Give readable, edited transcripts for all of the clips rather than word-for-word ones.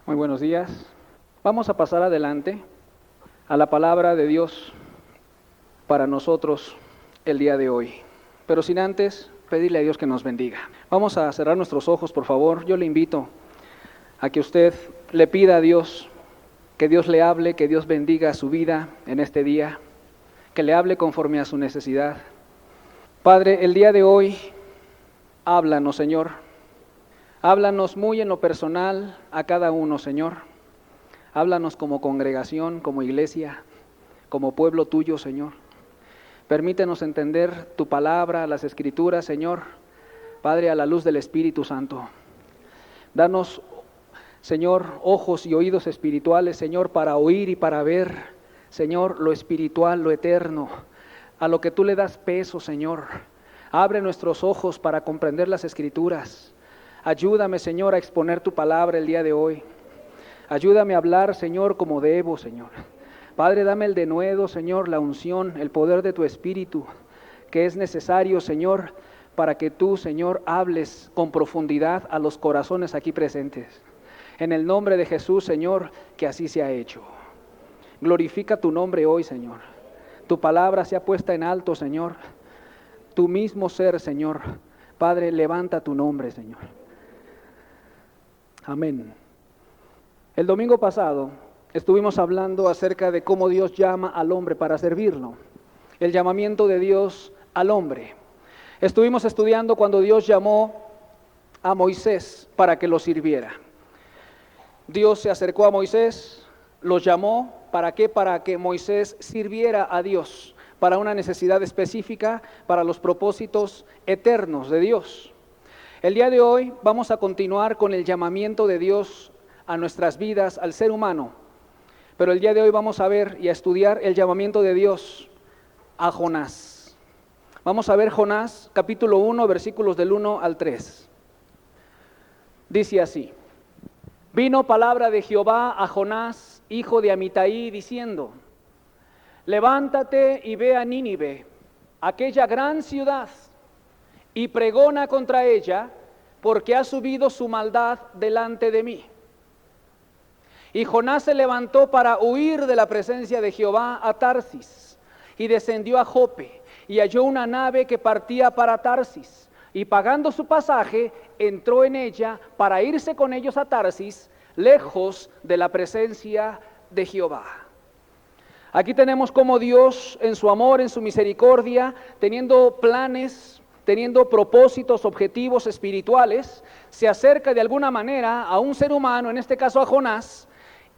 Muy buenos días. Vamos a pasar adelante a la palabra de Dios para nosotros el día de hoy. Pero sin antes pedirle a Dios que nos bendiga. Vamos a cerrar nuestros ojos, por favor. Yo le invito a que usted le pida a Dios que Dios le hable, que Dios bendiga su vida en este día, que le hable conforme a su necesidad. Padre, el día de hoy, háblanos, Señor. Háblanos muy en lo personal a cada uno, Señor. Háblanos como congregación, como iglesia, como pueblo tuyo, Señor. Permítenos entender tu palabra, las escrituras, Señor. Padre, a la luz del Espíritu Santo. Danos, Señor, ojos y oídos espirituales, Señor, para oír y para ver, Señor, lo espiritual, lo eterno, a lo que tú le das peso, Señor. Abre nuestros ojos para comprender las escrituras. Ayúdame, Señor, a exponer tu palabra el día de hoy. Ayúdame a hablar, Señor, como debo, Señor. Padre, dame el denuedo, Señor, la unción, el poder de tu Espíritu, que es necesario, Señor, para que tú, Señor, hables con profundidad a los corazones aquí presentes. En el nombre de Jesús, Señor, que así sea hecho. Glorifica tu nombre hoy, Señor. Tu palabra sea puesta en alto, Señor. Tu mismo ser, Señor. Padre, levanta tu nombre, Señor. Amén. El domingo pasado estuvimos hablando acerca de cómo Dios llama al hombre para servirlo. El llamamiento de Dios al hombre. Estuvimos estudiando cuando Dios llamó a Moisés para que lo sirviera. Dios se acercó a Moisés, lo llamó, ¿para qué? Para que Moisés sirviera a Dios, para una necesidad específica, para los propósitos eternos de Dios. El día de hoy vamos a continuar con el llamamiento de Dios a nuestras vidas, al ser humano. Pero el día de hoy vamos a ver y a estudiar el llamamiento de Dios a Jonás. Vamos a ver Jonás, capítulo 1, versículos del 1 al 3. Dice así: Vino palabra de Jehová a Jonás, hijo de Amitai, diciendo: Levántate y ve a Nínive, aquella gran ciudad, y pregona contra ella, porque ha subido su maldad delante de mí. Y Jonás se levantó para huir de la presencia de Jehová a Tarsis, y descendió a Jope, y halló una nave que partía para Tarsis, y pagando su pasaje, entró en ella para irse con ellos a Tarsis, lejos de la presencia de Jehová. Aquí tenemos cómo Dios, en su amor, en su misericordia, teniendo planes, teniendo propósitos, objetivos espirituales, se acerca de alguna manera a un ser humano, en este caso a Jonás,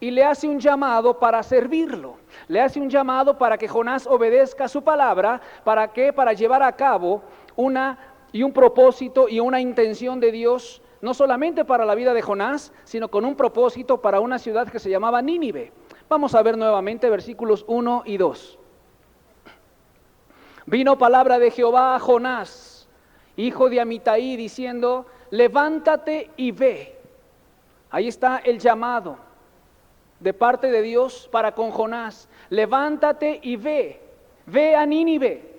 y le hace un llamado para servirlo. Le hace un llamado para que Jonás obedezca su palabra. ¿Para qué? Para llevar a cabo un propósito y una intención de Dios, no solamente para la vida de Jonás, sino con un propósito para una ciudad que se llamaba Nínive. Vamos a ver nuevamente versículos 1 y 2. Vino palabra de Jehová a Jonás, hijo de Amitai, diciendo: levántate y ve. Ahí está el llamado de parte de Dios para con Jonás. Levántate y ve. Ve a Nínive,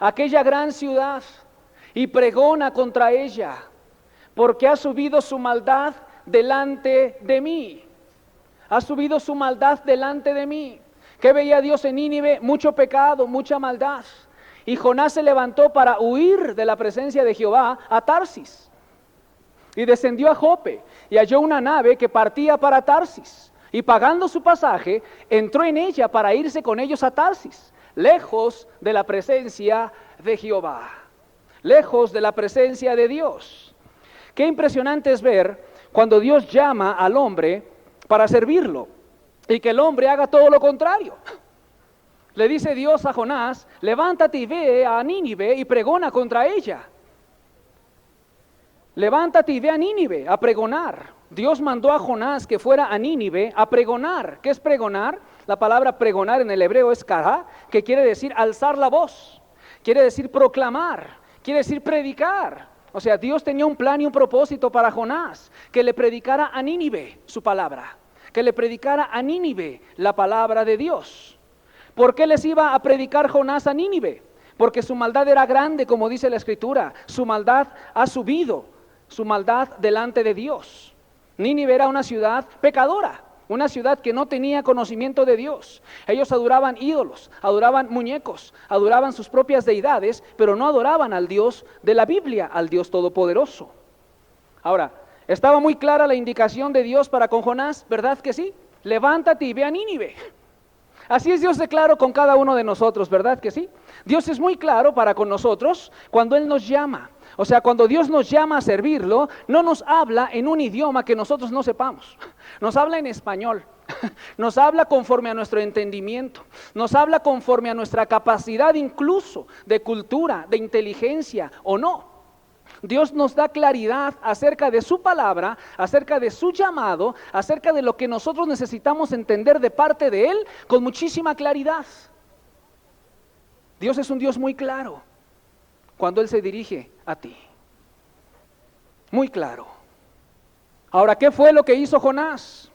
aquella gran ciudad, y pregona contra ella, porque ha subido su maldad delante de mí. Ha subido su maldad delante de mí. ¿Qué veía Dios en Nínive? Mucho pecado, mucha maldad. Y Jonás se levantó para huir de la presencia de Jehová a Tarsis. Y descendió a Jope, y halló una nave que partía para Tarsis. Y pagando su pasaje, entró en ella para irse con ellos a Tarsis, lejos de la presencia de Jehová, lejos de la presencia de Dios. Qué impresionante es ver cuando Dios llama al hombre para servirlo, y que el hombre haga todo lo contrario. Le dice Dios a Jonás: levántate y ve a Nínive y pregona contra ella. Levántate y ve a Nínive a pregonar. Dios mandó a Jonás que fuera a Nínive a pregonar. ¿Qué es pregonar? La palabra pregonar en el hebreo es kará, que quiere decir alzar la voz, quiere decir proclamar, quiere decir predicar. O sea, Dios tenía un plan y un propósito para Jonás, que le predicara a Nínive su palabra, que le predicara a Nínive la palabra de Dios. ¿Por qué les iba a predicar Jonás a Nínive? Porque su maldad era grande, como dice la Escritura. Su maldad ha subido, su maldad delante de Dios. Nínive era una ciudad pecadora, una ciudad que no tenía conocimiento de Dios. Ellos adoraban ídolos, adoraban muñecos, adoraban sus propias deidades, pero no adoraban al Dios de la Biblia, al Dios Todopoderoso. Ahora, estaba muy clara la indicación de Dios para con Jonás, ¿verdad que sí? Levántate y ve a Nínive. Así es Dios de claro con cada uno de nosotros, ¿verdad que sí? Dios es muy claro para con nosotros cuando Él nos llama. O sea, cuando Dios nos llama a servirlo, no nos habla en un idioma que nosotros no sepamos. Nos habla en español, nos habla conforme a nuestro entendimiento, nos habla conforme a nuestra capacidad incluso de cultura, de inteligencia o no. Dios nos da claridad acerca de su palabra, acerca de su llamado, acerca de lo que nosotros necesitamos entender de parte de Él con muchísima claridad. Dios es un Dios muy claro cuando Él se dirige a ti. Muy claro. Ahora, ¿qué fue lo que hizo Jonás?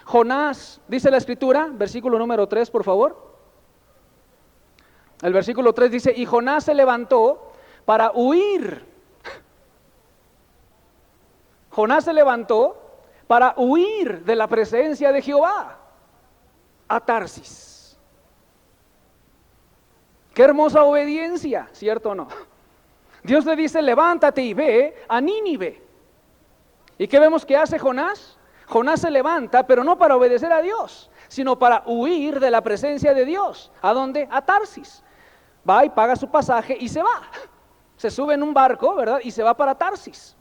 Jonás, dice la Escritura, versículo número 3, por favor. El versículo 3 dice, y Jonás se levantó para huir. Jonás se levantó para huir de la presencia de Jehová a Tarsis. Qué hermosa obediencia, ¿cierto o no? Dios le dice, levántate y ve a Nínive. ¿Y qué vemos que hace Jonás? Jonás se levanta, pero no para obedecer a Dios, sino para huir de la presencia de Dios. ¿A dónde? A Tarsis. Va y paga su pasaje y se va. Se sube en un barco, ¿verdad? Y se va para Tarsis.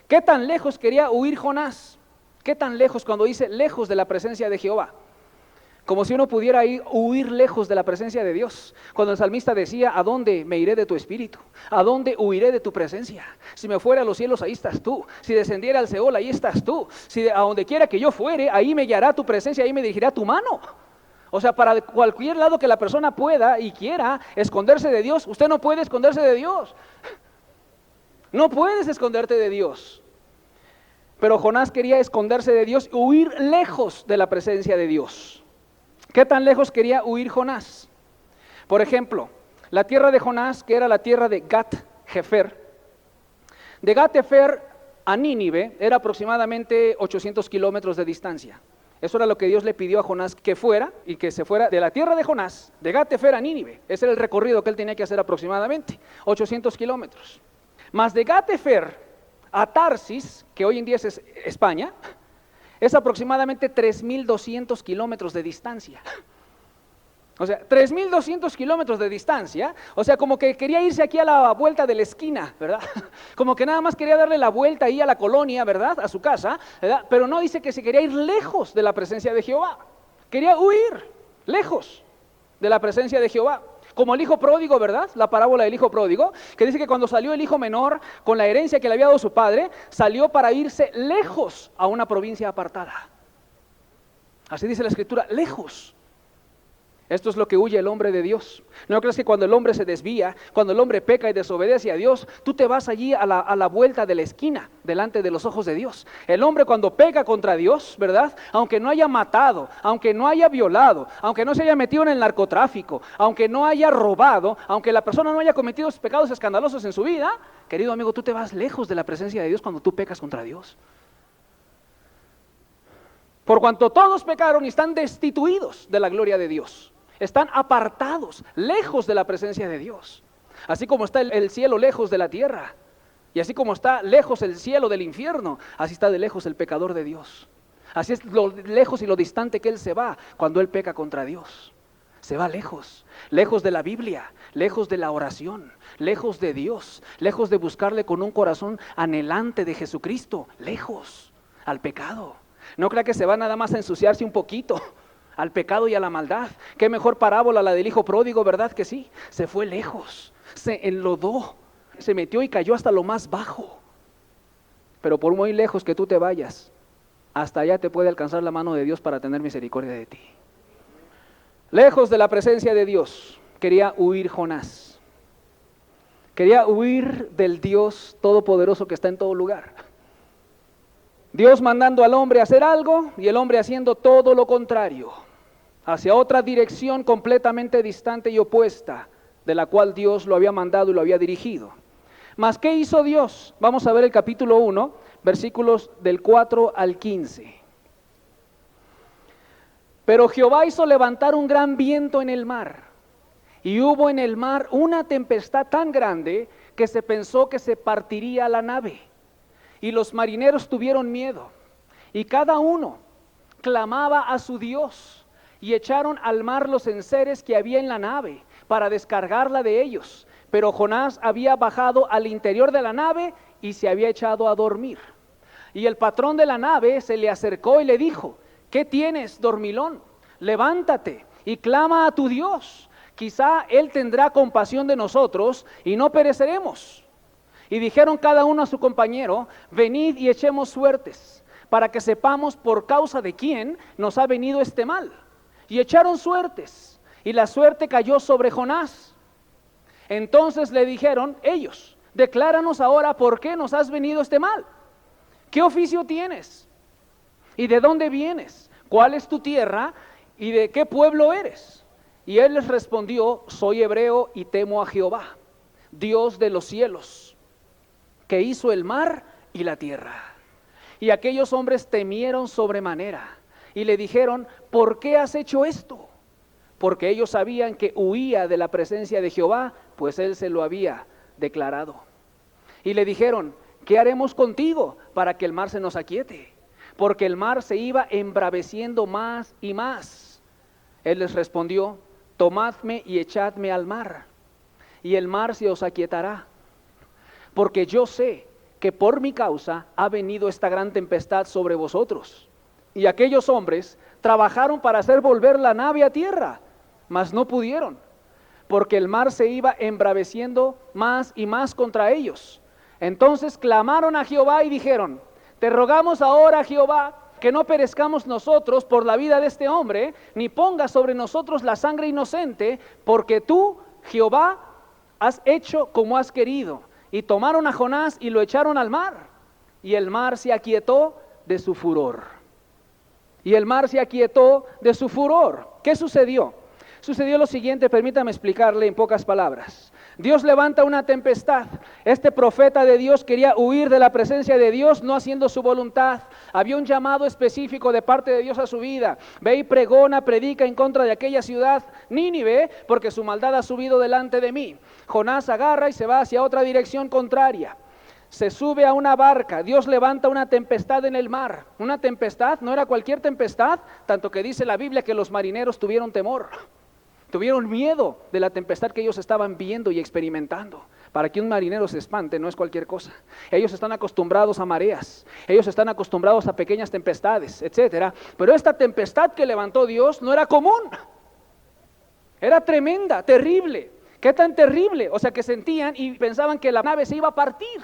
¿Qué tan lejos quería huir Jonás? ¿Qué tan lejos cuando dice lejos de la presencia de Jehová? Como si uno pudiera huir lejos de la presencia de Dios. Cuando el salmista decía, ¿a dónde me iré de tu espíritu? ¿A dónde huiré de tu presencia? Si me fuera a los cielos, ahí estás tú. Si descendiera al Seol, ahí estás tú. Si a donde quiera que yo fuere, ahí me guiará tu presencia, ahí me dirigirá tu mano. O sea, para cualquier lado que la persona pueda y quiera esconderse de Dios, usted no puede esconderse de Dios. No puedes esconderte de Dios. Pero Jonás quería esconderse de Dios, huir lejos de la presencia de Dios. ¿Qué tan lejos quería huir Jonás? Por ejemplo, la tierra de Jonás, que era la tierra de Gat-Hefer. De Gat-Hefer a Nínive era aproximadamente 800 kilómetros de distancia. Eso era lo que Dios le pidió a Jonás que fuera, y que se fuera de la tierra de Jonás, de Gat-Hefer a Nínive. Ese era el recorrido que él tenía que hacer aproximadamente, 800 kilómetros. Más de Gat-Hefer a Tarsis, que hoy en día es España, es aproximadamente 3.200 kilómetros de distancia. O sea, 3.200 kilómetros de distancia, o sea, como que quería irse aquí a la vuelta de la esquina, ¿verdad? Como que nada más quería darle la vuelta ahí a la colonia, ¿verdad? A su casa, ¿verdad? Pero no dice que se quería ir lejos de la presencia de Jehová. Quería huir lejos de la presencia de Jehová. Como el hijo pródigo, ¿verdad? La parábola del hijo pródigo, que dice que cuando salió el hijo menor con la herencia que le había dado su padre, salió para irse lejos a una provincia apartada. Así dice la Escritura, lejos. Esto es lo que huye el hombre de Dios. ¿No crees que cuando el hombre se desvía, cuando el hombre peca y desobedece a Dios, tú te vas allí a la vuelta de la esquina, delante de los ojos de Dios? El hombre cuando peca contra Dios, ¿verdad? Aunque no haya matado, aunque no haya violado, aunque no se haya metido en el narcotráfico, aunque no haya robado, aunque la persona no haya cometido pecados escandalosos en su vida, querido amigo, tú te vas lejos de la presencia de Dios cuando tú pecas contra Dios. Por cuanto todos pecaron y están destituidos de la gloria de Dios. Están apartados, lejos de la presencia de Dios. Así como está el cielo lejos de la tierra, y así como está lejos el cielo del infierno, así está de lejos el pecador de Dios. Así es lo lejos y lo distante que él se va cuando él peca contra Dios. Se va lejos, lejos de la Biblia, lejos de la oración, lejos de Dios, lejos de buscarle con un corazón anhelante de Jesucristo, lejos al pecado. No crea que se va nada más a ensuciarse un poquito al pecado y a la maldad. Qué mejor parábola la del hijo pródigo, ¿verdad que sí? Se fue lejos, se enlodó, se metió y cayó hasta lo más bajo. Pero por muy lejos que tú te vayas, hasta allá te puede alcanzar la mano de Dios para tener misericordia de ti. Lejos de la presencia de Dios, quería huir Jonás. Quería huir del Dios todopoderoso que está en todo lugar. Dios mandando al hombre a hacer algo y el hombre haciendo todo lo contrario, hacia otra dirección completamente distante y opuesta de la cual Dios lo había mandado y lo había dirigido. Mas, ¿qué hizo Dios? Vamos a ver el capítulo 1, versículos del 4 al 15. Pero Jehová hizo levantar un gran viento en el mar, y hubo en el mar una tempestad tan grande que se pensó que se partiría la nave. Y los marineros tuvieron miedo, y cada uno clamaba a su Dios, y echaron al mar los enseres que había en la nave, para descargarla de ellos. Pero Jonás había bajado al interior de la nave, y se había echado a dormir. Y el patrón de la nave se le acercó y le dijo: ¿qué tienes, dormilón? Levántate y clama a tu Dios. Quizá Él tendrá compasión de nosotros y no pereceremos. Y dijeron cada uno a su compañero: venid y echemos suertes, para que sepamos por causa de quién nos ha venido este mal. Y echaron suertes, y la suerte cayó sobre Jonás. Entonces le dijeron ellos: decláranos ahora por qué nos has venido este mal. ¿Qué oficio tienes? ¿Y de dónde vienes? ¿Cuál es tu tierra? ¿Y de qué pueblo eres? Y él les respondió: soy hebreo y temo a Jehová, Dios de los cielos, que hizo el mar y la tierra. Y aquellos hombres temieron sobremanera y le dijeron: ¿por qué has hecho esto? Porque ellos sabían que huía de la presencia de Jehová, pues él se lo había declarado. Y le dijeron: ¿qué haremos contigo para que el mar se nos aquiete? Porque el mar se iba embraveciendo más y más. Él les respondió: tomadme y echadme al mar, y el mar se os aquietará. Porque yo sé que por mi causa ha venido esta gran tempestad sobre vosotros. Y aquellos hombres trabajaron para hacer volver la nave a tierra, mas no pudieron, porque el mar se iba embraveciendo más y más contra ellos. Entonces clamaron a Jehová y dijeron: te rogamos ahora, Jehová, que no perezcamos nosotros por la vida de este hombre, ni pongas sobre nosotros la sangre inocente, porque tú, Jehová, has hecho como has querido. Y tomaron a Jonás y lo echaron al mar, y el mar se aquietó de su furor. Y el mar se aquietó de su furor. ¿Qué sucedió? Sucedió lo siguiente, permítame explicarle en pocas palabras. Dios levanta una tempestad. Este profeta de Dios quería huir de la presencia de Dios, no haciendo su voluntad. Había un llamado específico de parte de Dios a su vida: ve y pregona, predica en contra de aquella ciudad, Nínive, porque su maldad ha subido delante de mí. Jonás agarra y se va hacia otra dirección contraria. Se sube a una barca. Dios levanta una tempestad en el mar. Una tempestad, no era cualquier tempestad, tanto que dice la Biblia que los marineros tuvieron temor. Tuvieron miedo de la tempestad que ellos estaban viendo y experimentando. Para que un marinero se espante no es cualquier cosa. Ellos están acostumbrados a mareas, ellos están acostumbrados a pequeñas tempestades, etcétera. Pero esta tempestad que levantó Dios no era común. Era tremenda, terrible. ¿Qué tan terrible? O sea, que sentían y pensaban que la nave se iba a partir.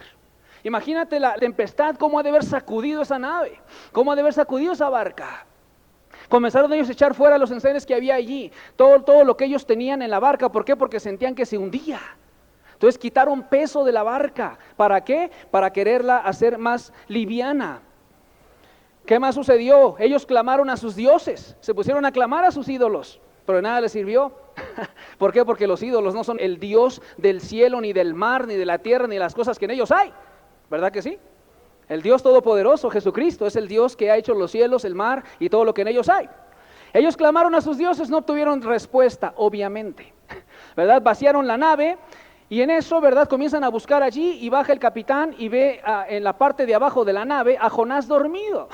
Imagínate la tempestad, cómo ha de haber sacudido esa nave, cómo ha de haber sacudido esa barca. Comenzaron ellos a echar fuera los enseres que había allí, todo lo que ellos tenían en la barca. ¿Por qué? Porque sentían que se hundía. Entonces quitaron peso de la barca. ¿Para qué? Para quererla hacer más liviana. ¿Qué más sucedió? Ellos clamaron a sus dioses, se pusieron a clamar a sus ídolos, pero de nada les sirvió. ¿Por qué? Porque los ídolos no son el Dios del cielo, ni del mar, ni de la tierra, ni de las cosas que en ellos hay. ¿Verdad que sí? El Dios Todopoderoso, Jesucristo, es el Dios que ha hecho los cielos, el mar y todo lo que en ellos hay. Ellos clamaron a sus dioses, no obtuvieron respuesta, obviamente, ¿verdad? Vaciaron la nave y en eso, ¿verdad? Comienzan a buscar allí y baja el capitán y ve en la parte de abajo de la nave a Jonás dormido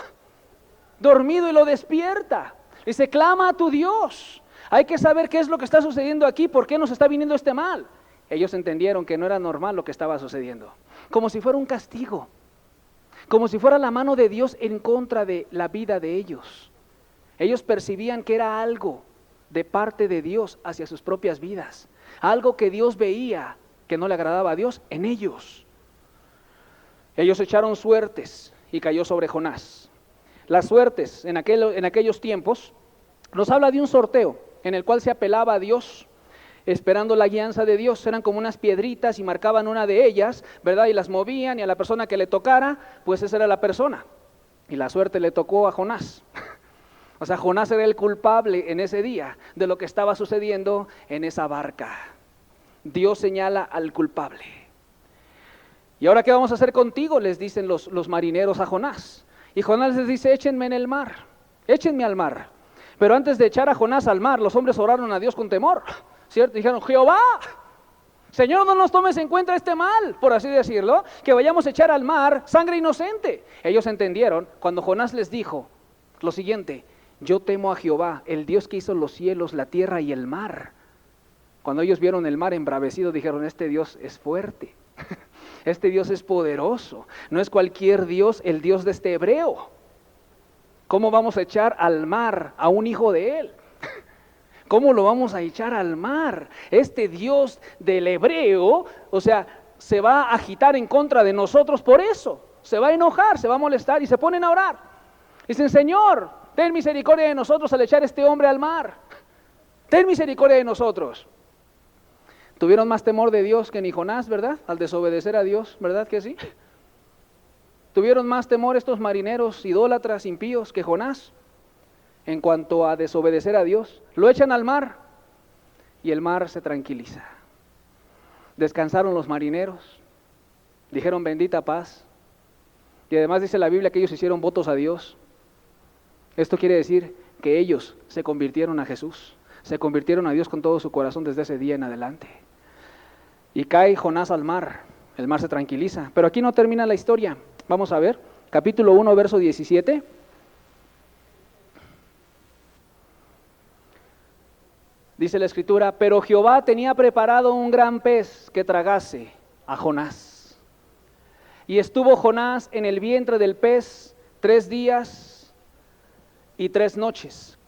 y lo despierta. Dice: clama a tu Dios, hay que saber qué es lo que está sucediendo aquí, por qué nos está viniendo este mal. Ellos entendieron que no era normal lo que estaba sucediendo, como si fuera un castigo. Como si fuera la mano de Dios en contra de la vida de ellos. Ellos percibían que era algo de parte de Dios hacia sus propias vidas. Algo que Dios veía que no le agradaba a Dios en ellos. Ellos echaron suertes y cayó sobre Jonás. Las suertes en aquellos tiempos nos habla de un sorteo en el cual se apelaba a Dios, esperando la guianza de Dios. Eran como unas piedritas y marcaban una de ellas, ¿verdad? Y las movían, y a la persona que le tocara, pues esa era la persona. Y la suerte le tocó a Jonás. O sea, Jonás era el culpable en ese día de lo que estaba sucediendo en esa barca. Dios señala al culpable. ¿Y ahora qué vamos a hacer contigo?, les dicen los marineros a Jonás. Y Jonás les dice, échenme en el mar, échenme al mar. Pero antes de echar a Jonás al mar, los hombres oraron a Dios con temor, ¿cierto? Dijeron, Jehová, Señor, no nos tomes en cuenta este mal, por así decirlo, que vayamos a echar al mar sangre inocente. Ellos entendieron cuando Jonás les dijo lo siguiente, yo temo a Jehová, el Dios que hizo los cielos, la tierra y el mar. Cuando ellos vieron el mar embravecido, dijeron, este Dios es fuerte, este Dios es poderoso, no es cualquier Dios, el Dios de este hebreo. ¿Cómo vamos a echar al mar a un hijo de él? ¿Cómo lo vamos a echar al mar? Este Dios del hebreo, o sea, se va a agitar en contra de nosotros por eso. Se va a enojar, se va a molestar y se ponen a orar. Dicen, Señor, ten misericordia de nosotros al echar este hombre al mar. Ten misericordia de nosotros. Tuvieron más temor de Dios que ni Jonás, ¿verdad? Al desobedecer a Dios, ¿verdad que sí? Tuvieron más temor estos marineros idólatras, impíos, que Jonás. En cuanto a desobedecer a Dios, lo echan al mar y el mar se tranquiliza. Descansaron los marineros, dijeron bendita paz, y además dice la Biblia que ellos hicieron votos a Dios. Esto quiere decir que ellos se convirtieron a Jesús, se convirtieron a Dios con todo su corazón desde ese día en adelante. Y cae Jonás al mar, el mar se tranquiliza, pero aquí no termina la historia. Vamos a ver, capítulo 1, verso 17. Dice la escritura, pero Jehová tenía preparado un gran pez que tragase a Jonás. Y estuvo Jonás en el vientre del pez 3 días y 3 noches.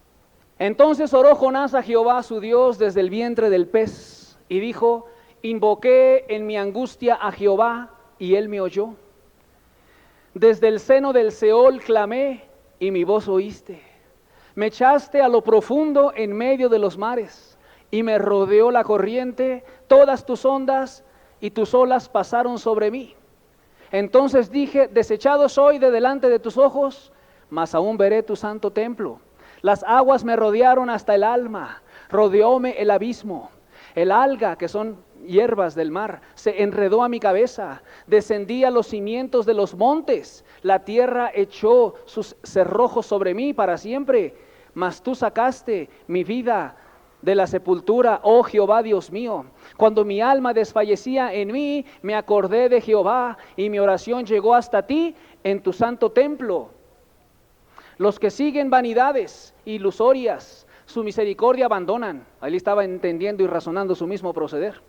Entonces oró Jonás a Jehová su Dios desde el vientre del pez y dijo, invoqué en mi angustia a Jehová y él me oyó. Desde el seno del Seol clamé y mi voz oíste. Me echaste a lo profundo en medio de los mares, y me rodeó la corriente, todas tus ondas y tus olas pasaron sobre mí. Entonces dije, desechado soy de delante de tus ojos, mas aún veré tu santo templo. Las aguas me rodearon hasta el alma, rodeóme el abismo. El alga, que son hierbas del mar, se enredó a mi cabeza, descendí a los cimientos de los montes, la tierra echó sus cerrojos sobre mí para siempre, mas tú sacaste mi vida de la sepultura, oh Jehová Dios mío. Cuando mi alma desfallecía en mí, me acordé de Jehová y mi oración llegó hasta ti en tu santo templo. Los que siguen vanidades ilusorias, su misericordia abandonan. Ahí estaba entendiendo y razonando su mismo proceder.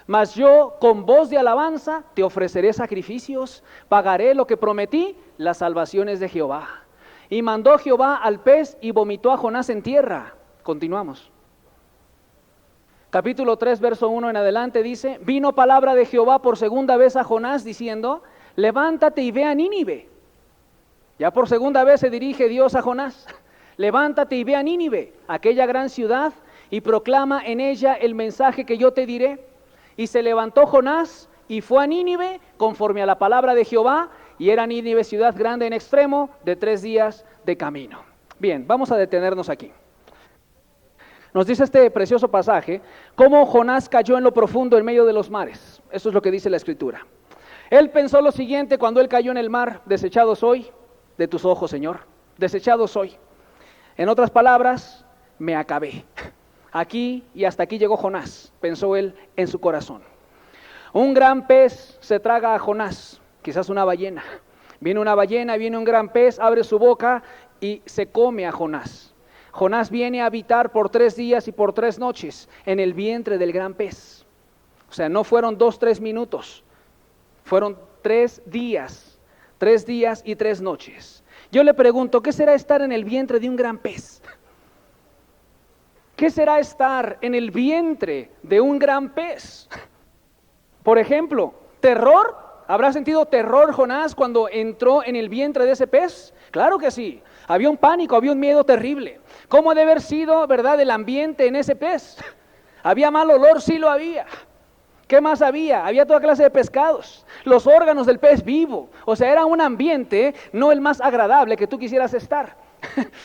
Mas yo con voz de alabanza te ofreceré sacrificios, pagaré lo que prometí, las salvaciones de Jehová. Y mandó Jehová al pez y vomitó a Jonás en tierra. Continuamos. Capítulo 3, verso 1 en adelante dice, vino palabra de Jehová por segunda vez a Jonás diciendo, levántate y ve a Nínive. Ya por segunda vez se dirige Dios a Jonás. Levántate y ve a Nínive, aquella gran ciudad, y proclama en ella el mensaje que yo te diré. Y se levantó Jonás y fue a Nínive conforme a la palabra de Jehová, y era Nínive ciudad grande en extremo, de 3 días de camino. Bien, vamos a detenernos aquí. Nos dice este precioso pasaje, cómo Jonás cayó en lo profundo en medio de los mares. Eso es lo que dice la Escritura. Él pensó lo siguiente cuando él cayó en el mar, desechado soy de tus ojos, Señor, desechado soy. En otras palabras, me acabé. Aquí y hasta aquí llegó Jonás, pensó él en su corazón. Un gran pez se traga a Jonás, quizás una ballena. Viene una ballena, viene un gran pez, abre su boca y se come a Jonás. Jonás viene a habitar por 3 días y por 3 noches en el vientre del gran pez. O sea, no fueron 2, 3 minutos, fueron 3 días y 3 noches. Yo le pregunto, ¿qué será estar en el vientre de un gran pez? ¿Qué será estar en el vientre de un gran pez? Por ejemplo, ¿terror? ¿Habrá sentido terror Jonás cuando entró en el vientre de ese pez? Claro que sí. Había un pánico, había un miedo terrible. ¿Cómo debe haber sido, verdad, el ambiente en ese pez? ¿Había mal olor? Sí lo había. ¿Qué más había? Había toda clase de pescados, los órganos del pez vivo. O sea, era un ambiente no el más agradable que tú quisieras estar.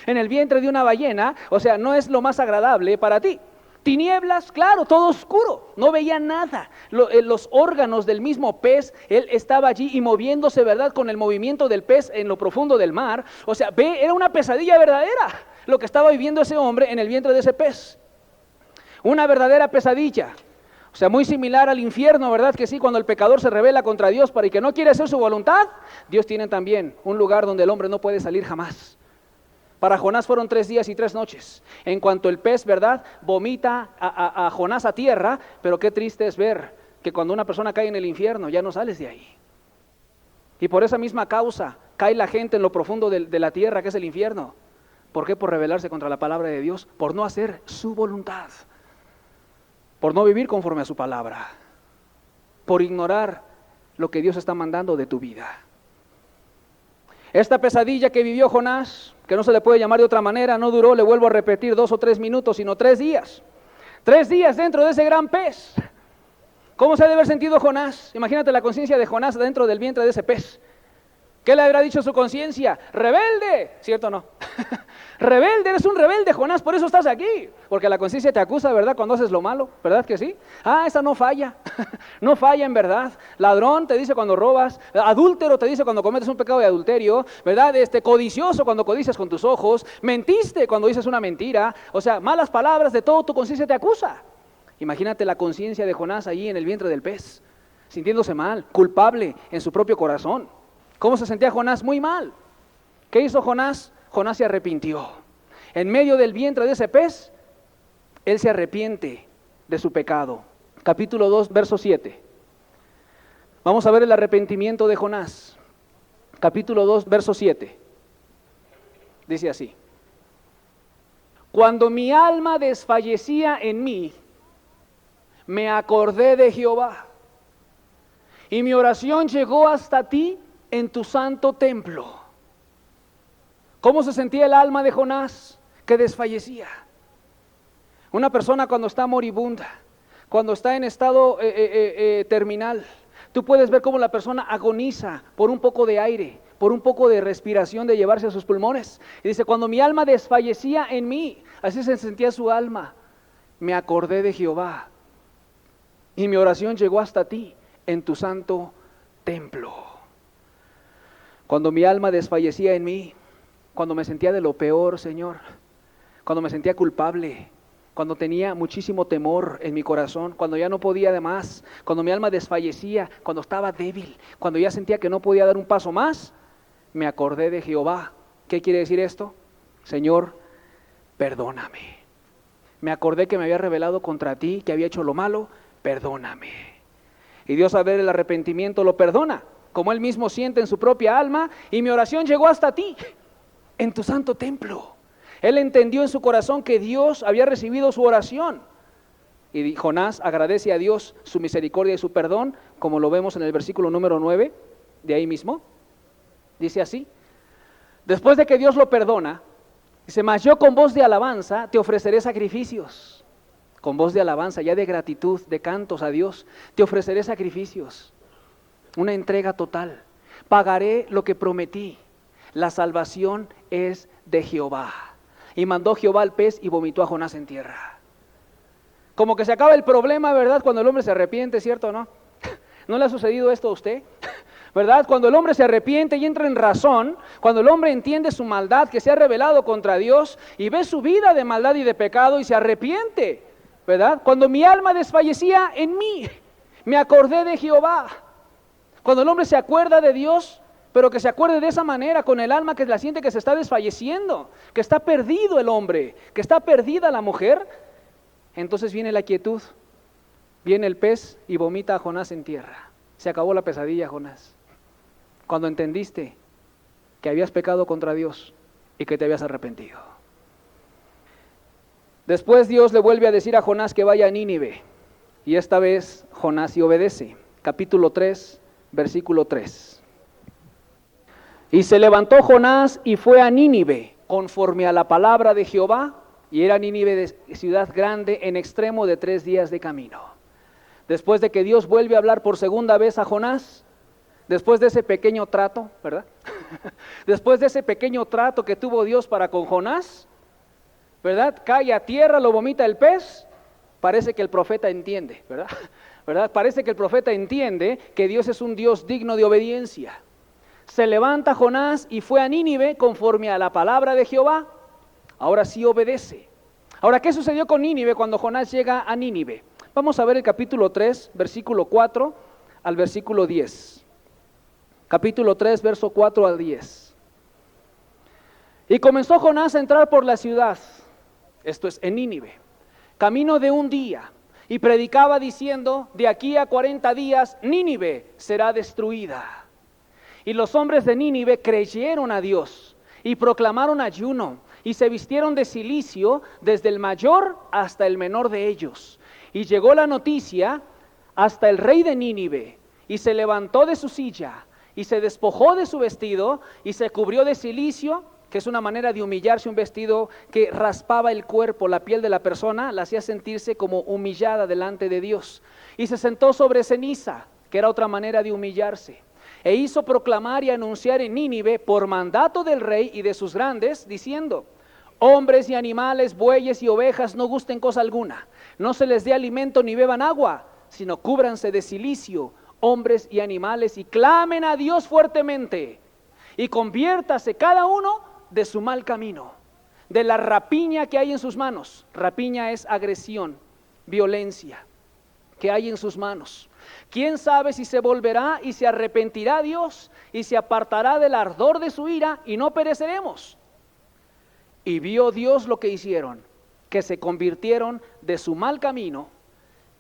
En el vientre de una ballena, o sea, no es lo más agradable para ti. Tinieblas, claro, todo oscuro, no veía nada. Los órganos del mismo pez, él estaba allí y moviéndose, ¿verdad? Con el movimiento del pez en lo profundo del mar. O sea, era una pesadilla verdadera lo que estaba viviendo ese hombre en el vientre de ese pez. Una verdadera pesadilla. O sea, muy similar al infierno, ¿verdad? Que sí, cuando el pecador se rebela contra Dios para y que no quiere hacer su voluntad, Dios tiene también un lugar donde el hombre no puede salir jamás. Para Jonás fueron 3 días y 3 noches. En cuanto el pez, ¿verdad?, vomita a Jonás a tierra, pero qué triste es ver que cuando una persona cae en el infierno ya no sales de ahí. Y por esa misma causa cae la gente en lo profundo de la tierra, que es el infierno. ¿Por qué? Por rebelarse contra la palabra de Dios, por no hacer su voluntad, por no vivir conforme a su palabra, por ignorar lo que Dios está mandando de tu vida. Esta pesadilla que vivió Jonás, que no se le puede llamar de otra manera, no duró, le vuelvo a repetir, 2 o 3 minutos, sino 3 días. 3 días dentro de ese gran pez. ¿Cómo se ha de haber sentido Jonás? Imagínate la conciencia de Jonás dentro del vientre de ese pez. ¿Qué le habrá dicho su conciencia? ¡Rebelde! ¿Cierto o no? Rebelde, eres un rebelde, Jonás, por eso estás aquí. Porque la conciencia te acusa, ¿verdad? Cuando haces lo malo, ¿verdad que sí? Esa no falla, no falla en verdad. Ladrón te dice cuando robas, adúltero te dice cuando cometes un pecado de adulterio, ¿verdad? Codicioso cuando codicias con tus ojos, mentiste cuando dices una mentira, o sea, malas palabras, de todo tu conciencia te acusa. Imagínate la conciencia de Jonás allí en el vientre del pez, sintiéndose mal, culpable en su propio corazón. ¿Cómo se sentía Jonás? Muy mal. ¿Qué hizo Jonás? Jonás se arrepintió. En medio del vientre de ese pez, él se arrepiente de su pecado. Capítulo 2, verso 7. Vamos a ver el arrepentimiento de Jonás. Capítulo 2, verso 7. Dice así: cuando mi alma desfallecía en mí, me acordé de Jehová, y mi oración llegó hasta ti en tu santo templo. ¿Cómo se sentía el alma de Jonás? Que desfallecía. Una persona cuando está moribunda, cuando está en estado terminal, tú puedes ver cómo la persona agoniza por un poco de aire, por un poco de respiración de llevarse a sus pulmones. Y dice, cuando mi alma desfallecía en mí, así se sentía su alma, me acordé de Jehová, y mi oración llegó hasta ti en tu santo templo. Cuando mi alma desfallecía en mí, cuando me sentía de lo peor, Señor, cuando me sentía culpable, cuando tenía muchísimo temor en mi corazón, cuando ya no podía de más, cuando mi alma desfallecía, cuando estaba débil, cuando ya sentía que no podía dar un paso más, me acordé de Jehová. ¿Qué quiere decir esto? Señor, perdóname. Me acordé que me había rebelado contra ti, que había hecho lo malo, perdóname. Y Dios, al ver el arrepentimiento, lo perdona, como Él mismo siente en su propia alma, y mi oración llegó hasta ti, en tu santo templo. Él entendió en su corazón que Dios había recibido su oración. Y Jonás agradece a Dios su misericordia y su perdón, como lo vemos en el versículo número 9, de ahí mismo. Dice así: después de que Dios lo perdona, dice, mas yo con voz de alabanza te ofreceré sacrificios. Con voz de alabanza, ya de gratitud, de cantos a Dios, te ofreceré sacrificios. Una entrega total. Pagaré lo que prometí. La salvación es de Jehová. Y mandó Jehová al pez y vomitó a Jonás en tierra. Como que se acaba el problema, ¿verdad? Cuando el hombre se arrepiente, ¿cierto o no? ¿No le ha sucedido esto a usted? ¿Verdad? Cuando el hombre se arrepiente y entra en razón, cuando el hombre entiende su maldad, que se ha rebelado contra Dios y ve su vida de maldad y de pecado y se arrepiente, ¿verdad? Cuando mi alma desfallecía en mí, me acordé de Jehová. Cuando el hombre se acuerda de Dios, pero que se acuerde de esa manera, con el alma que la siente que se está desfalleciendo, que está perdido el hombre, que está perdida la mujer, entonces viene la quietud, viene el pez y vomita a Jonás en tierra. Se acabó la pesadilla, Jonás. Cuando entendiste que habías pecado contra Dios y que te habías arrepentido. Después Dios le vuelve a decir a Jonás que vaya a Nínive, y esta vez Jonás sí obedece. Capítulo 3, versículo 3. Y se levantó Jonás y fue a Nínive, conforme a la palabra de Jehová, y era Nínive de ciudad grande en extremo de 3 días de camino. Después de que Dios vuelve a hablar por segunda vez a Jonás, después de ese pequeño trato, ¿verdad? Después de ese pequeño trato que tuvo Dios para con Jonás, ¿verdad? Cae a tierra, lo vomita el pez, Parece que el profeta entiende, ¿verdad? ¿Verdad? Parece que el profeta entiende que Dios es un Dios digno de obediencia. Se levanta Jonás y fue a Nínive conforme a la palabra de Jehová. Ahora sí obedece. Ahora, ¿qué sucedió con Nínive cuando Jonás llega a Nínive? Vamos a ver el capítulo 3, versículo 4 al versículo 10. Capítulo 3, verso 4 al 10. Y comenzó Jonás a entrar por la ciudad, esto es en Nínive, camino de un día, y predicaba diciendo, de aquí a 40 días Nínive será destruida. Y los hombres de Nínive creyeron a Dios y proclamaron ayuno y se vistieron de cilicio desde el mayor hasta el menor de ellos. Y llegó la noticia hasta el rey de Nínive y se levantó de su silla y se despojó de su vestido y se cubrió de cilicio, que es una manera de humillarse, un vestido que raspaba el cuerpo, la piel de la persona, la hacía sentirse como humillada delante de Dios. Y se sentó sobre ceniza, que era otra manera de humillarse. E hizo proclamar y anunciar en Nínive por mandato del rey y de sus grandes, diciendo, hombres y animales, bueyes y ovejas no gusten cosa alguna, no se les dé alimento ni beban agua, sino cúbranse de cilicio, hombres y animales, y clamen a Dios fuertemente, y conviértase cada uno de su mal camino, de la rapiña que hay en sus manos. Rapiña es agresión, violencia que hay en sus manos. ¿Quién sabe si se volverá y se arrepentirá Dios y se apartará del ardor de su ira y no pereceremos? Y vio Dios lo que hicieron, que se convirtieron de su mal camino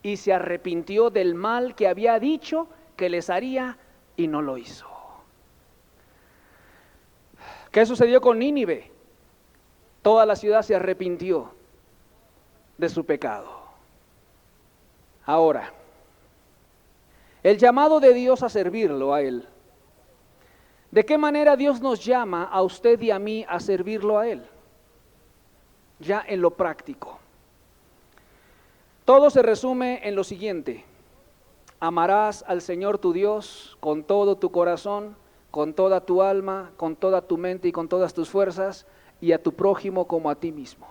y se arrepintió del mal que había dicho que les haría y no lo hizo. ¿Qué sucedió con Nínive? Toda la ciudad se arrepintió de su pecado. Ahora, el llamado de Dios a servirlo a Él. ¿De qué manera Dios nos llama a usted y a mí a servirlo a Él? Ya en lo práctico. Todo se resume en lo siguiente: amarás al Señor tu Dios con todo tu corazón, con toda tu alma, con toda tu mente y con todas tus fuerzas, y a tu prójimo como a ti mismo.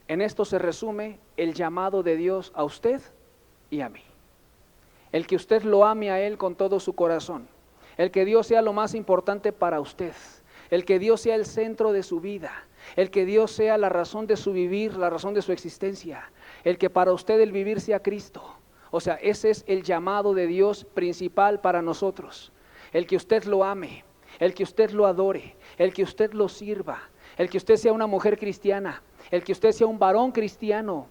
En esto se resume el llamado de Dios a usted y a mí. El que usted lo ame a Él con todo su corazón, el que Dios sea lo más importante para usted, el que Dios sea el centro de su vida, el que Dios sea la razón de su vivir, la razón de su existencia, el que para usted el vivir sea Cristo. O sea, ese es el llamado de Dios principal para nosotros. El que usted lo ame, el que usted lo adore, el que usted lo sirva, el que usted sea una mujer cristiana, el que usted sea un varón cristiano,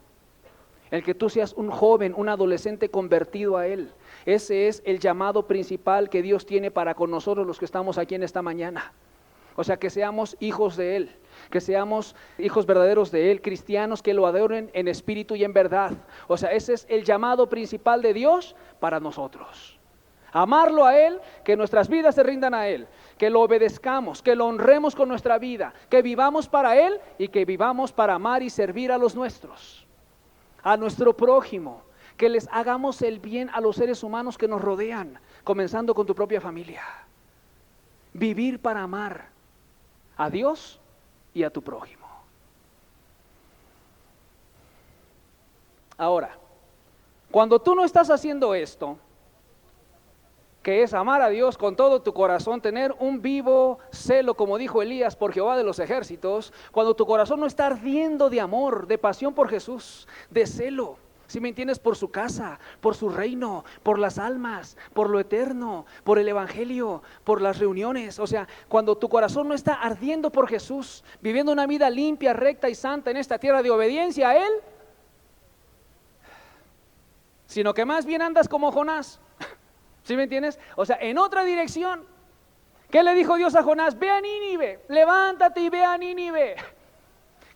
el que tú seas un joven, un adolescente convertido a Él. Ese es el llamado principal que Dios tiene para con nosotros los que estamos aquí en esta mañana. O sea, que seamos hijos de Él, que seamos hijos verdaderos de Él, cristianos que lo adoren en espíritu y en verdad. O sea, ese es el llamado principal de Dios para nosotros. Amarlo a Él, que nuestras vidas se rindan a Él, que lo obedezcamos, que lo honremos con nuestra vida, que vivamos para Él y que vivamos para amar y servir a los nuestros, a nuestro prójimo, que les hagamos el bien a los seres humanos que nos rodean, comenzando con tu propia familia. Vivir para amar a Dios y a tu prójimo. Ahora, cuando tú no estás haciendo esto, que es amar a Dios con todo tu corazón, tener un vivo celo, como dijo Elías, por Jehová de los ejércitos, cuando tu corazón no está ardiendo de amor, de pasión por Jesús, de celo, si me entiendes, por su casa, por su reino, por las almas, por lo eterno, por el evangelio, por las reuniones. O sea, cuando tu corazón no está ardiendo por Jesús, viviendo una vida limpia, recta y santa en esta tierra de obediencia a Él, sino que más bien andas como Jonás. ¿Sí me entiendes? O sea, en otra dirección. ¿Qué le dijo Dios a Jonás? Ve a Nínive, levántate y ve a Nínive.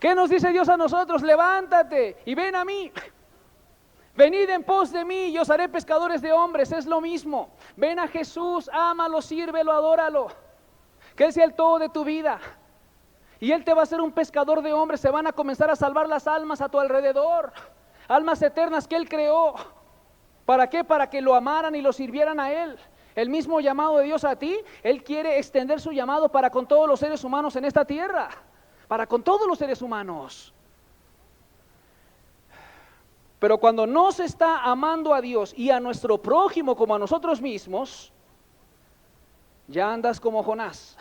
¿Qué nos dice Dios a nosotros? Levántate y ven a mí. Venid en pos de mí y os haré pescadores de hombres. Es lo mismo. Ven a Jesús, ámalo, sírvelo, adóralo. Que Él sea el todo de tu vida. Y Él te va a hacer un pescador de hombres. Se van a comenzar a salvar las almas a tu alrededor. Almas eternas que Él creó. ¿Para qué? Para que lo amaran y lo sirvieran a Él. El mismo llamado de Dios a ti, Él quiere extender su llamado para con todos los seres humanos en esta tierra. Para con todos los seres humanos. Pero cuando no se está amando a Dios y a nuestro prójimo como a nosotros mismos, ya andas como Jonás.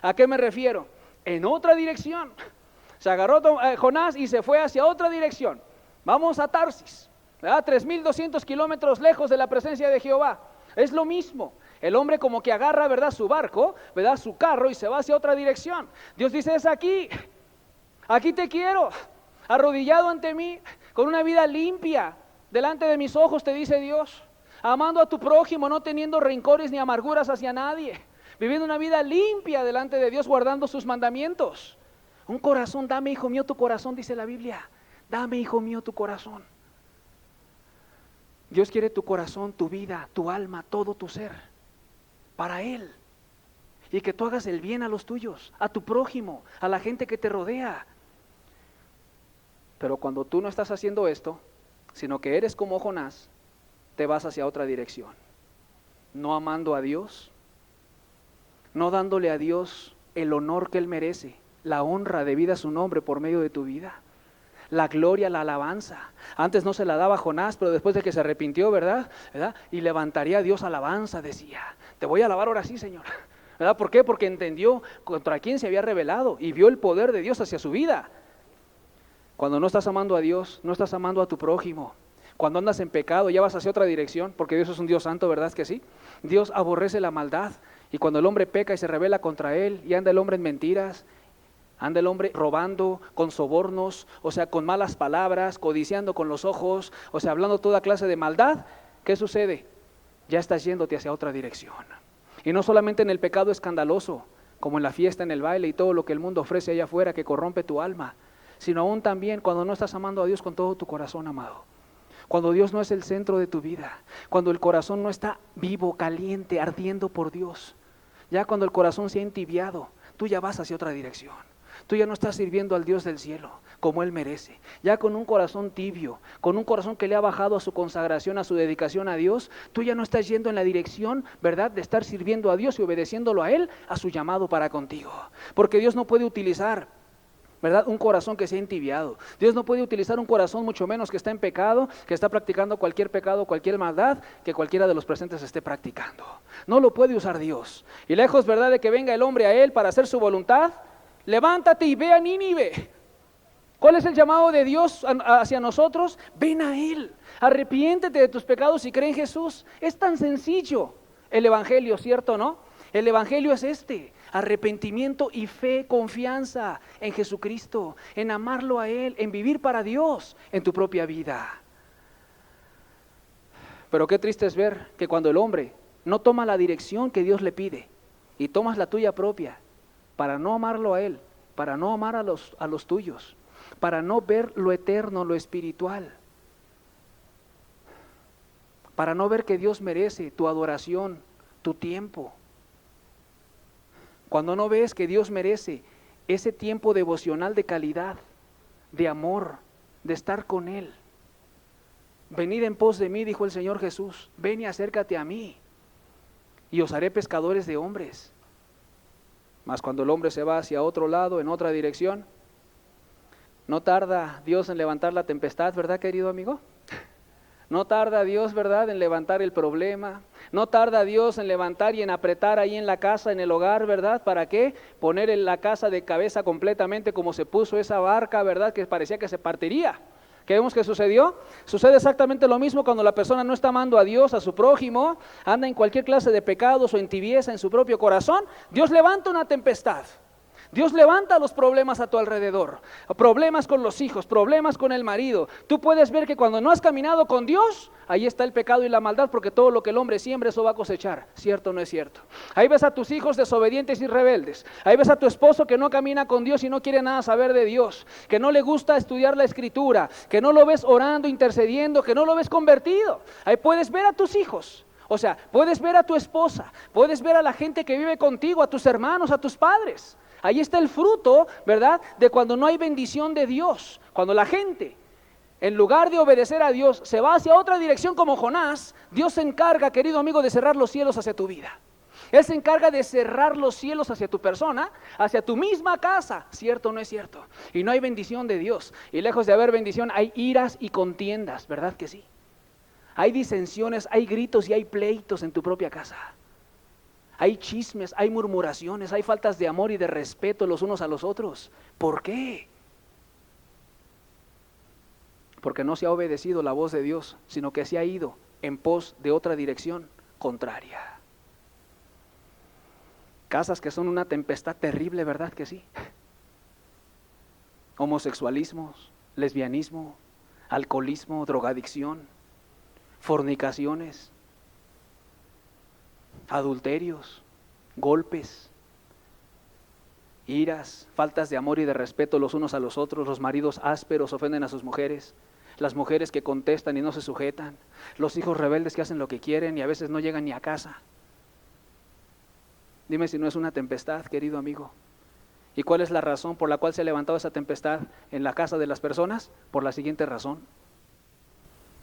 ¿A qué me refiero? En otra dirección. Se agarró Jonás y se fue hacia otra dirección. Vamos a Tarsis, ¿verdad? 3,200 kilómetros lejos de la presencia de Jehová. Es lo mismo. El hombre como que agarra, ¿verdad?, su barco, ¿verdad?, su carro, y se va hacia otra dirección. Dios dice: es aquí, aquí te quiero, arrodillado ante mí, con una vida limpia, delante de mis ojos, te dice Dios, amando a tu prójimo, no teniendo rencores ni amarguras hacia nadie, viviendo una vida limpia delante de Dios, guardando sus mandamientos. Un corazón, dame, hijo mío, tu corazón, dice la Biblia. Dame, hijo mío, tu corazón. Dios quiere tu corazón, tu vida, tu alma, todo tu ser, para Él. Y que tú hagas el bien a los tuyos, a tu prójimo, a la gente que te rodea. Pero cuando tú no estás haciendo esto, sino que eres como Jonás, te vas hacia otra dirección. No amando a Dios, no dándole a Dios el honor que Él merece, la honra debida a su nombre por medio de tu vida, la gloria, la alabanza. Antes no se la daba a Jonás, pero después de que se arrepintió, ¿verdad? Y levantaría a Dios alabanza, decía: te voy a alabar ahora sí, Señor, ¿verdad? ¿Por qué? Porque entendió contra quién se había rebelado y vio el poder de Dios hacia su vida. Cuando no estás amando a Dios, no estás amando a tu prójimo. Cuando andas en pecado, ya vas hacia otra dirección, porque Dios es un Dios santo, ¿verdad que sí? Dios aborrece la maldad, y cuando el hombre peca y se rebela contra Él, y anda el hombre en mentiras, anda el hombre robando, con sobornos, o sea, con malas palabras, codiciando con los ojos, o sea, hablando toda clase de maldad, ¿qué sucede? Ya estás yéndote hacia otra dirección. Y no solamente en el pecado escandaloso, como en la fiesta, en el baile y todo lo que el mundo ofrece allá afuera que corrompe tu alma, sino aún también cuando no estás amando a Dios con todo tu corazón, amado. Cuando Dios no es el centro de tu vida, cuando el corazón no está vivo, caliente, ardiendo por Dios, ya cuando el corazón se ha entibiado, tú ya vas hacia otra dirección. Tú ya no estás sirviendo al Dios del cielo como Él merece. Ya con un corazón tibio, con un corazón que le ha bajado a su consagración, a su dedicación a Dios, tú ya no estás yendo en la dirección, ¿verdad?, de estar sirviendo a Dios y obedeciéndolo a Él, a su llamado para contigo. Porque Dios no puede utilizar, ¿verdad?, un corazón que se ha entibiado. Dios no puede utilizar un corazón, mucho menos que está en pecado, que está practicando cualquier pecado, cualquier maldad que cualquiera de los presentes esté practicando. No lo puede usar Dios. Y lejos, ¿verdad?, de que venga el hombre a Él para hacer su voluntad, levántate y ve a Nínive. ¿Cuál es el llamado de Dios hacia nosotros? Ven a Él, arrepiéntete de tus pecados y cree en Jesús. Es tan sencillo el evangelio, ¿cierto, no? El evangelio es arrepentimiento y fe, confianza en Jesucristo, en amarlo a Él, en vivir para Dios en tu propia vida. Pero qué triste es ver que cuando el hombre no toma la dirección que Dios le pide y tomas la tuya propia, para no amarlo a Él, para no amar a los tuyos, para no ver lo eterno, lo espiritual, para no ver que Dios merece tu adoración, tu tiempo. Cuando no ves que Dios merece ese tiempo devocional de calidad, de amor, de estar con Él. Venid en pos de mí, dijo el Señor Jesús, ven y acércate a mí, y os haré pescadores de hombres. Mas cuando el hombre se va hacia otro lado, en otra dirección, no tarda Dios en levantar la tempestad, ¿verdad, querido amigo? No tarda Dios, ¿verdad?, en levantar el problema. No tarda Dios en levantar y en apretar ahí en la casa, en el hogar, ¿verdad? ¿Para qué? Poner en la casa de cabeza completamente como se puso esa barca, ¿verdad?, que parecía que se partiría. ¿Qué vemos que sucedió? Sucede exactamente lo mismo cuando la persona no está amando a Dios, a su prójimo, anda en cualquier clase de pecados o en tibieza en su propio corazón. Dios levanta una tempestad. Dios levanta los problemas a tu alrededor, problemas con los hijos, problemas con el marido. Tú puedes ver que cuando no has caminado con Dios, ahí está el pecado y la maldad, porque todo lo que el hombre siembra, eso va a cosechar. ¿Cierto o no es cierto? Ahí ves a tus hijos desobedientes y rebeldes. Ahí ves a tu esposo que no camina con Dios y no quiere nada saber de Dios, que no le gusta estudiar la Escritura, que no lo ves orando, intercediendo, que no lo ves convertido. Ahí puedes ver a tus hijos. O sea, puedes ver a tu esposa, puedes ver a la gente que vive contigo, a tus hermanos, a tus padres. Ahí está el fruto, ¿verdad?, de cuando no hay bendición de Dios. Cuando la gente, en lugar de obedecer a Dios, se va hacia otra dirección como Jonás, Dios se encarga, querido amigo, de cerrar los cielos hacia tu vida. Él se encarga de cerrar los cielos hacia tu persona, hacia tu misma casa. ¿Cierto o no es cierto? Y no hay bendición de Dios. Y lejos de haber bendición, hay iras y contiendas, ¿verdad que sí? Hay disensiones, hay gritos y hay pleitos en tu propia casa. Hay chismes, hay murmuraciones, hay faltas de amor y de respeto los unos a los otros. ¿Por qué? Porque no se ha obedecido la voz de Dios, sino que se ha ido en pos de otra dirección contraria. Casas que son una tempestad terrible, ¿verdad que sí? Homosexualismos, lesbianismo, alcoholismo, drogadicción, fornicaciones, adulterios, golpes, iras, faltas de amor y de respeto los unos a los otros. Los maridos ásperos ofenden a sus mujeres, las mujeres que contestan y no se sujetan, los hijos rebeldes que hacen lo que quieren y a veces no llegan ni a casa. Dime si no es una tempestad, querido amigo. ¿Y cuál es la razón por la cual se ha levantado esa tempestad en la casa de las personas? Por la siguiente razón: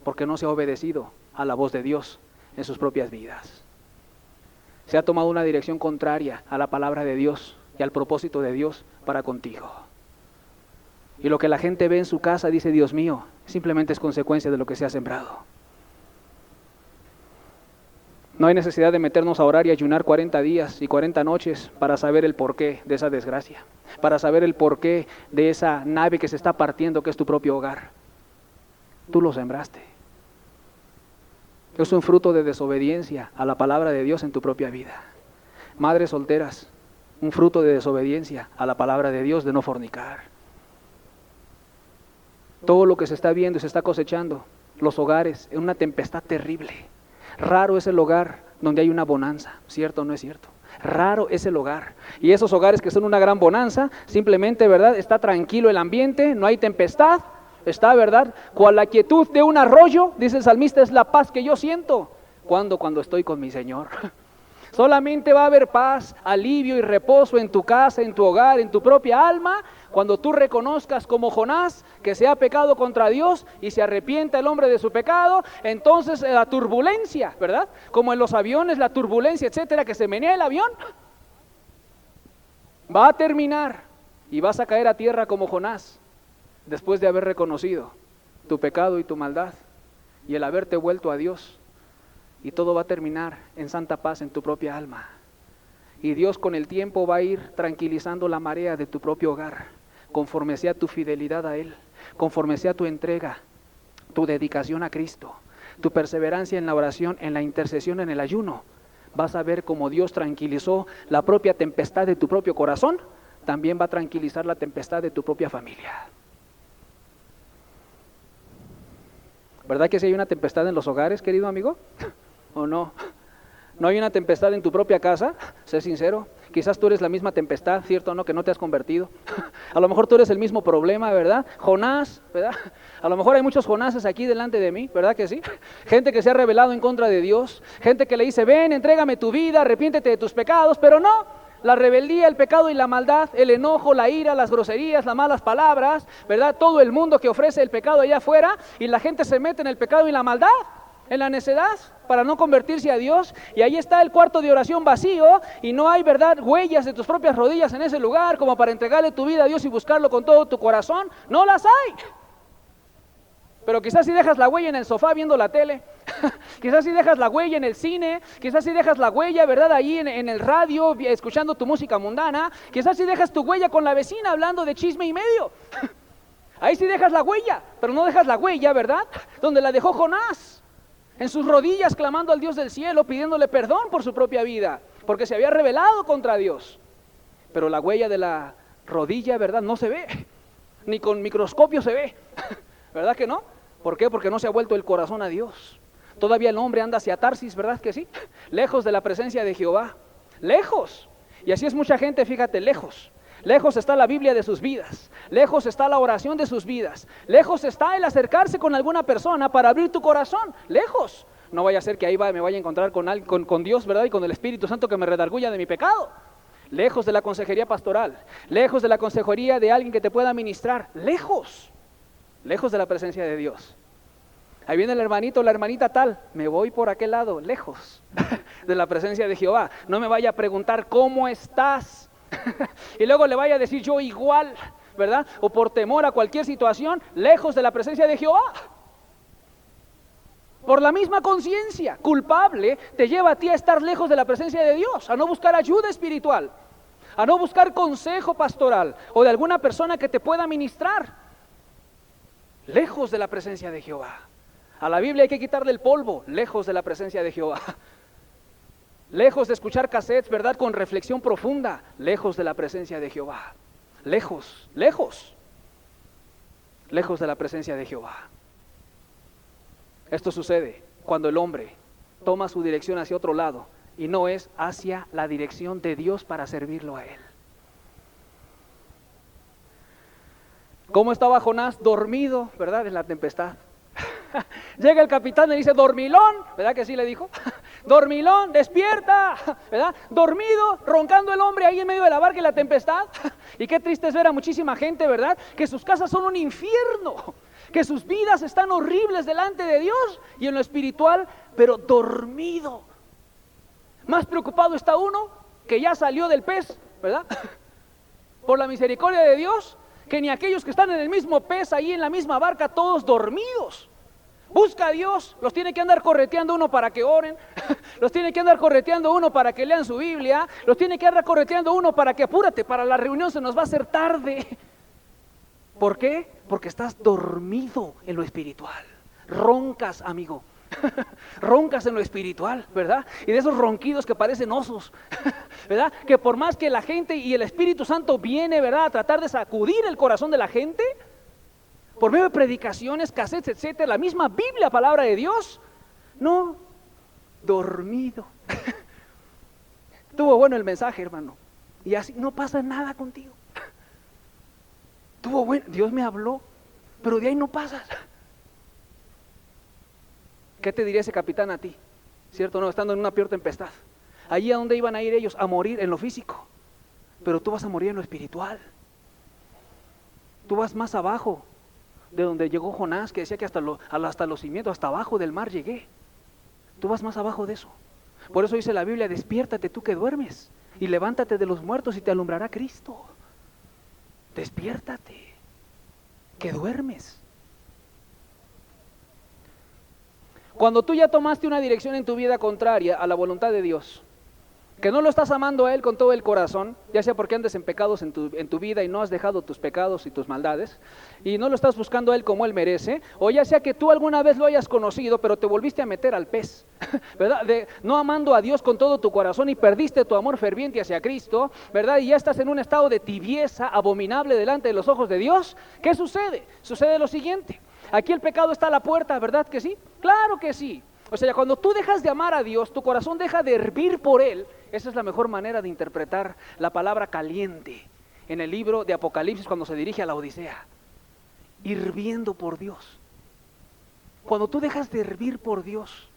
porque no se ha obedecido a la voz de Dios en sus propias vidas. Se ha tomado una dirección contraria a la palabra de Dios y al propósito de Dios para contigo. Y lo que la gente ve en su casa, dice: Dios mío, simplemente es consecuencia de lo que se ha sembrado. No hay necesidad de meternos a orar y ayunar 40 días y 40 noches para saber el porqué de esa desgracia, para saber el porqué de esa nave que se está partiendo, que es tu propio hogar. Tú lo sembraste. Es un fruto de desobediencia a la palabra de Dios en tu propia vida. Madres solteras, un fruto de desobediencia a la palabra de Dios de no fornicar. Todo lo que se está viendo y se está cosechando, los hogares, en una tempestad terrible. Raro es el hogar donde hay una bonanza, ¿cierto o no es cierto? Raro es el hogar. Y esos hogares que son una gran bonanza, simplemente, ¿verdad?, está tranquilo el ambiente, no hay tempestad. Está, ¿verdad? Cual la quietud de un arroyo, dice el salmista, es la paz que yo siento. ¿Cuándo? Cuando estoy con mi Señor. Solamente va a haber paz, alivio y reposo en tu casa, en tu hogar, en tu propia alma, cuando tú reconozcas como Jonás que se ha pecado contra Dios y se arrepienta el hombre de su pecado. Entonces la turbulencia, ¿verdad? Como en los aviones, la turbulencia, etcétera, que se menea el avión, va a terminar y vas a caer a tierra como Jonás. Después de haber reconocido tu pecado y tu maldad y el haberte vuelto a Dios, y todo va a terminar en santa paz en tu propia alma. Y Dios con el tiempo va a ir tranquilizando la marea de tu propio hogar, conforme sea tu fidelidad a Él, conforme sea tu entrega, tu dedicación a Cristo, tu perseverancia en la oración, en la intercesión, en el ayuno. Vas a ver cómo Dios tranquilizó la propia tempestad de tu propio corazón, también va a tranquilizar la tempestad de tu propia familia. ¿Verdad que si hay una tempestad en los hogares, querido amigo? ¿O no? ¿No hay una tempestad en tu propia casa? Sé sincero. Quizás tú eres la misma tempestad, ¿cierto o no? Que no te has convertido. A lo mejor tú eres el mismo problema, ¿verdad? Jonás, ¿verdad? A lo mejor hay muchos Jonases aquí delante de mí, ¿verdad que sí? Gente que se ha rebelado en contra de Dios. Gente que le dice: ven, entrégame tu vida, arrepiéntete de tus pecados. Pero no. La rebeldía, el pecado y la maldad, el enojo, la ira, las groserías, las malas palabras, ¿verdad? Todo el mundo que ofrece el pecado allá afuera, y la gente se mete en el pecado y la maldad, en la necedad, para no convertirse a Dios. Y ahí está el cuarto de oración vacío, y no hay, ¿verdad?, huellas de tus propias rodillas en ese lugar como para entregarle tu vida a Dios y buscarlo con todo tu corazón. No las hay. Pero quizás si dejas la huella en el sofá viendo la tele, quizás si dejas la huella en el cine, quizás si dejas la huella, ¿verdad?, ahí en el radio, escuchando tu música mundana, quizás si dejas tu huella con la vecina hablando de chisme y medio. Ahí sí dejas la huella, pero no dejas la huella, ¿verdad?, donde la dejó Jonás, en sus rodillas clamando al Dios del cielo, pidiéndole perdón por su propia vida, porque se había rebelado contra Dios. Pero la huella de la rodilla, ¿verdad?, no se ve, ni con microscopio se ve. ¿Verdad que no? ¿Por qué? Porque no se ha vuelto el corazón a Dios. Todavía el hombre anda hacia Tarsis, ¿verdad que sí? Lejos de la presencia de Jehová. Lejos. Y así es mucha gente, fíjate, lejos. Lejos está la Biblia de sus vidas. Lejos está la oración de sus vidas. Lejos está el acercarse con alguna persona para abrir tu corazón. Lejos. No vaya a ser que ahí me vaya a encontrar con Dios, ¿verdad? Y con el Espíritu Santo que me redarguya de mi pecado. Lejos de la consejería pastoral. Lejos de la consejería de alguien que te pueda ministrar. Lejos. Lejos de la presencia de Dios. Ahí viene el hermanito, la hermanita tal, me voy por aquel lado, lejos de la presencia de Jehová. No me vaya a preguntar cómo estás y luego le vaya a decir yo igual, ¿verdad? O por temor a cualquier situación, lejos de la presencia de Jehová. Por la misma conciencia culpable te lleva a ti a estar lejos de la presencia de Dios, a no buscar ayuda espiritual, a no buscar consejo pastoral o de alguna persona que te pueda ministrar. Lejos de la presencia de Jehová. A la Biblia hay que quitarle el polvo, lejos de la presencia de Jehová. Lejos de escuchar cassettes, ¿verdad? Con reflexión profunda, lejos de la presencia de Jehová. Lejos, lejos. Lejos de la presencia de Jehová. Esto sucede cuando el hombre toma su dirección hacia otro lado y no es hacia la dirección de Dios para servirlo a Él. ¿Cómo estaba Jonás? Dormido, ¿verdad? En la tempestad. Llega el capitán y le dice, dormilón, ¿verdad que sí le dijo? Dormilón, despierta, ¿verdad? Dormido, roncando el hombre ahí en medio de la barca y la tempestad. Y qué triste es ver a muchísima gente, ¿verdad? Que sus casas son un infierno, que sus vidas están horribles delante de Dios y en lo espiritual, pero dormido. Más preocupado está uno que ya salió del pez, ¿verdad? Por la misericordia de Dios, que ni aquellos que están en el mismo pez, ahí en la misma barca, todos dormidos. Busca a Dios, los tiene que andar correteando uno para que oren, los tiene que andar correteando uno para que lean su Biblia, los tiene que andar correteando uno para que apúrate, para la reunión se nos va a hacer tarde. ¿Por qué? Porque estás dormido en lo espiritual, roncas, amigo. Roncas en lo espiritual, ¿verdad? Y de esos ronquidos que parecen osos, ¿verdad? Que por más que la gente y el Espíritu Santo viene, ¿verdad? A tratar de sacudir el corazón de la gente, por medio de predicaciones, cassettes, etcétera, la misma Biblia, palabra de Dios, no, dormido. Tuvo bueno el mensaje, hermano, y así no pasa nada contigo. Tuvo bueno, Dios me habló, pero de ahí no pasas. ¿Qué te diría ese capitán a ti? ¿Cierto? No, estando en una peor tempestad. Allí a donde iban a ir ellos, a morir en lo físico. Pero tú vas a morir en lo espiritual. Tú vas más abajo de donde llegó Jonás, que decía que hasta los cimientos, hasta abajo del mar llegué. Tú vas más abajo de eso. Por eso dice la Biblia, despiértate tú que duermes y levántate de los muertos y te alumbrará Cristo. Despiértate, que duermes. Cuando tú ya tomaste una dirección en tu vida contraria a la voluntad de Dios, que no lo estás amando a Él con todo el corazón, ya sea porque andes en pecados en tu vida y no has dejado tus pecados y tus maldades, y no lo estás buscando a Él como Él merece, o ya sea que tú alguna vez lo hayas conocido, pero te volviste a meter al pez, ¿verdad? No amando a Dios con todo tu corazón y perdiste tu amor ferviente hacia Cristo, ¿verdad? Y ya estás en un estado de tibieza abominable delante de los ojos de Dios. ¿Qué sucede? Sucede lo siguiente. Aquí el pecado está a la puerta, ¿verdad que sí? Claro que sí. O sea, cuando tú dejas de amar a Dios, tu corazón deja de hervir por Él. Esa es la mejor manera de interpretar la palabra caliente en el libro de Apocalipsis cuando se dirige a la Odisea. Hirviendo por Dios. Cuando tú dejas de hervir por Dios,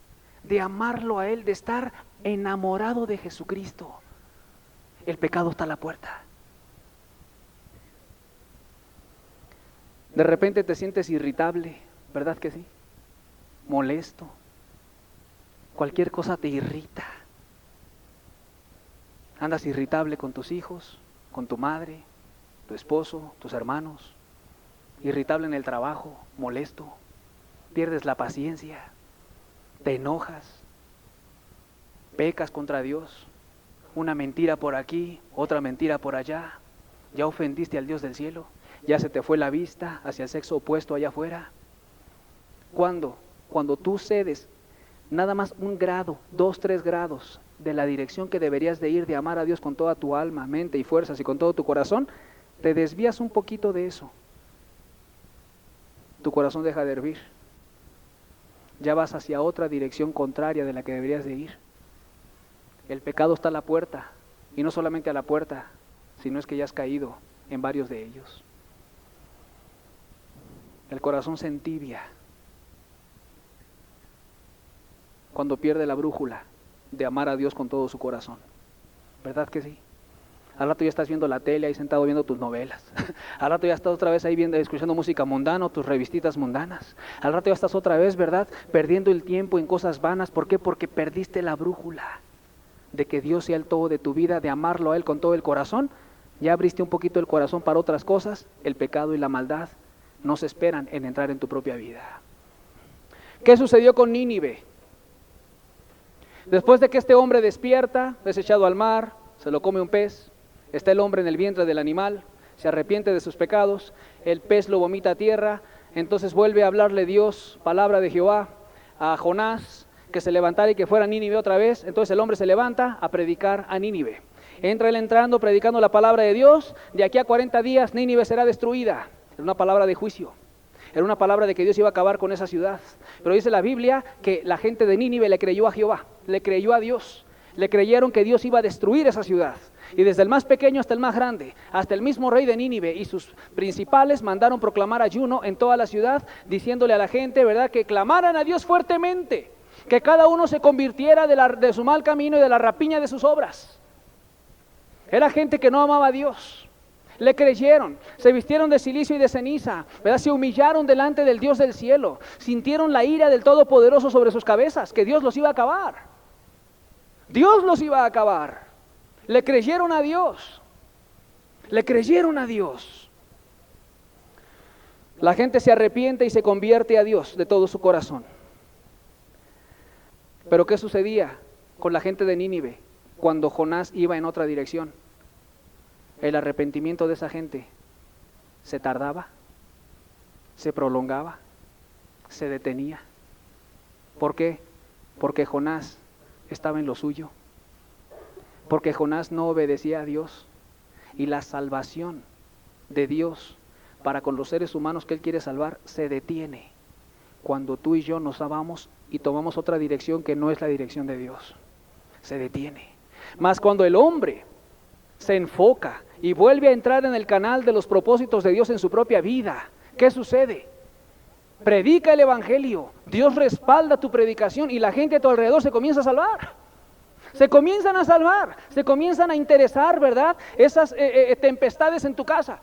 de amarlo a Él, de estar enamorado de Jesucristo, el pecado está a la puerta. De repente te sientes irritable, ¿verdad que sí? Molesto. Cualquier cosa te irrita. Andas irritable con tus hijos, con tu madre, tu esposo, tus hermanos. Irritable en el trabajo, molesto. Pierdes la paciencia. Te enojas. Pecas contra Dios. Una mentira por aquí, otra mentira por allá. Ya ofendiste al Dios del cielo. Ya se te fue la vista hacia el sexo opuesto allá afuera. ¿Cuándo? Cuando tú cedes nada más 1 grado, 2, 3 grados de la dirección que deberías de ir de amar a Dios con toda tu alma, mente y fuerzas y con todo tu corazón, te desvías un poquito de eso. Tu corazón deja de hervir. Ya vas hacia otra dirección contraria de la que deberías de ir. El pecado está a la puerta, y no solamente a la puerta, sino es que ya has caído en varios de ellos. El corazón se entibia cuando pierde la brújula de amar a Dios con todo su corazón. ¿Verdad que sí? Al rato ya estás viendo la tele, ahí sentado viendo tus novelas. Al rato ya estás otra vez ahí viendo, escuchando música mundana o tus revistitas mundanas. Al rato ya estás otra vez, ¿verdad? Perdiendo el tiempo en cosas vanas. ¿Por qué? Porque perdiste la brújula de que Dios sea el todo de tu vida, de amarlo a Él con todo el corazón. Ya abriste un poquito el corazón para otras cosas. El pecado y la maldad no se esperan en entrar en tu propia vida. ¿Qué sucedió con Nínive? Después de que este hombre despierta, es echado al mar, se lo come un pez. Está el hombre en el vientre del animal, se arrepiente de sus pecados, el pez lo vomita a tierra, entonces vuelve a hablarle Dios, palabra de Jehová, a Jonás, que se levantara y que fuera a Nínive otra vez. Entonces el hombre se levanta a predicar a Nínive. Entra él entrando, predicando la palabra de Dios. De aquí a 40 días Nínive será destruida. Es una palabra de juicio. Era una palabra de que Dios iba a acabar con esa ciudad. Pero dice la Biblia que la gente de Nínive le creyó a Jehová, le creyó a Dios. Le creyeron que Dios iba a destruir esa ciudad. Y desde el más pequeño hasta el más grande, hasta el mismo rey de Nínive y sus principales mandaron proclamar ayuno en toda la ciudad, diciéndole a la gente, ¿verdad?, que clamaran a Dios fuertemente, que cada uno se convirtiera de su mal camino y de la rapiña de sus obras. Era gente que no amaba a Dios. Le creyeron, se vistieron de silicio y de ceniza, ¿verdad? Se humillaron delante del Dios del cielo, sintieron la ira del Todopoderoso sobre sus cabezas, que Dios los iba a acabar. Dios los iba a acabar. Le creyeron a Dios. Le creyeron a Dios. La gente se arrepiente y se convierte a Dios de todo su corazón. Pero ¿qué sucedía con la gente de Nínive cuando Jonás iba en otra dirección? El arrepentimiento de esa gente se tardaba, se prolongaba, se detenía. ¿Por qué? Porque Jonás estaba en lo suyo. Porque Jonás no obedecía a Dios. Y la salvación de Dios para con los seres humanos que Él quiere salvar se detiene cuando tú y yo nos vamos y tomamos otra dirección que no es la dirección de Dios. Se detiene. Mas cuando el hombre se enfoca y vuelve a entrar en el canal de los propósitos de Dios en su propia vida, ¿qué sucede? Predica el evangelio, Dios respalda tu predicación y la gente a tu alrededor se comienza a salvar. Se comienzan a salvar, se comienzan a interesar, ¿verdad? Esas tempestades en tu casa.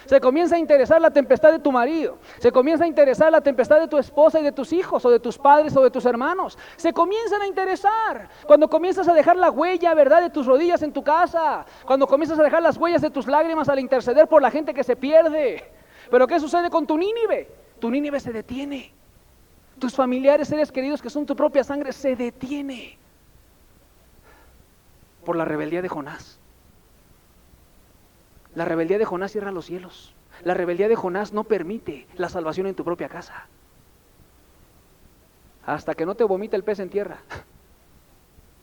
Se comienza a interesar la tempestad de tu marido. Se comienza a interesar la tempestad de tu esposa y de tus hijos, o de tus padres, o de tus hermanos. Se comienzan a interesar. Cuando comienzas a dejar la huella, ¿verdad?, de tus rodillas en tu casa. Cuando comienzas a dejar las huellas de tus lágrimas al interceder por la gente que se pierde. Pero ¿qué sucede con tu Nínive? Tu Nínive se detiene. Tus familiares, seres queridos que son tu propia sangre, se detiene. Por la rebeldía de Jonás. La rebeldía de Jonás cierra los cielos. La rebeldía de Jonás no permite la salvación en tu propia casa. Hasta que no te vomite el pez en tierra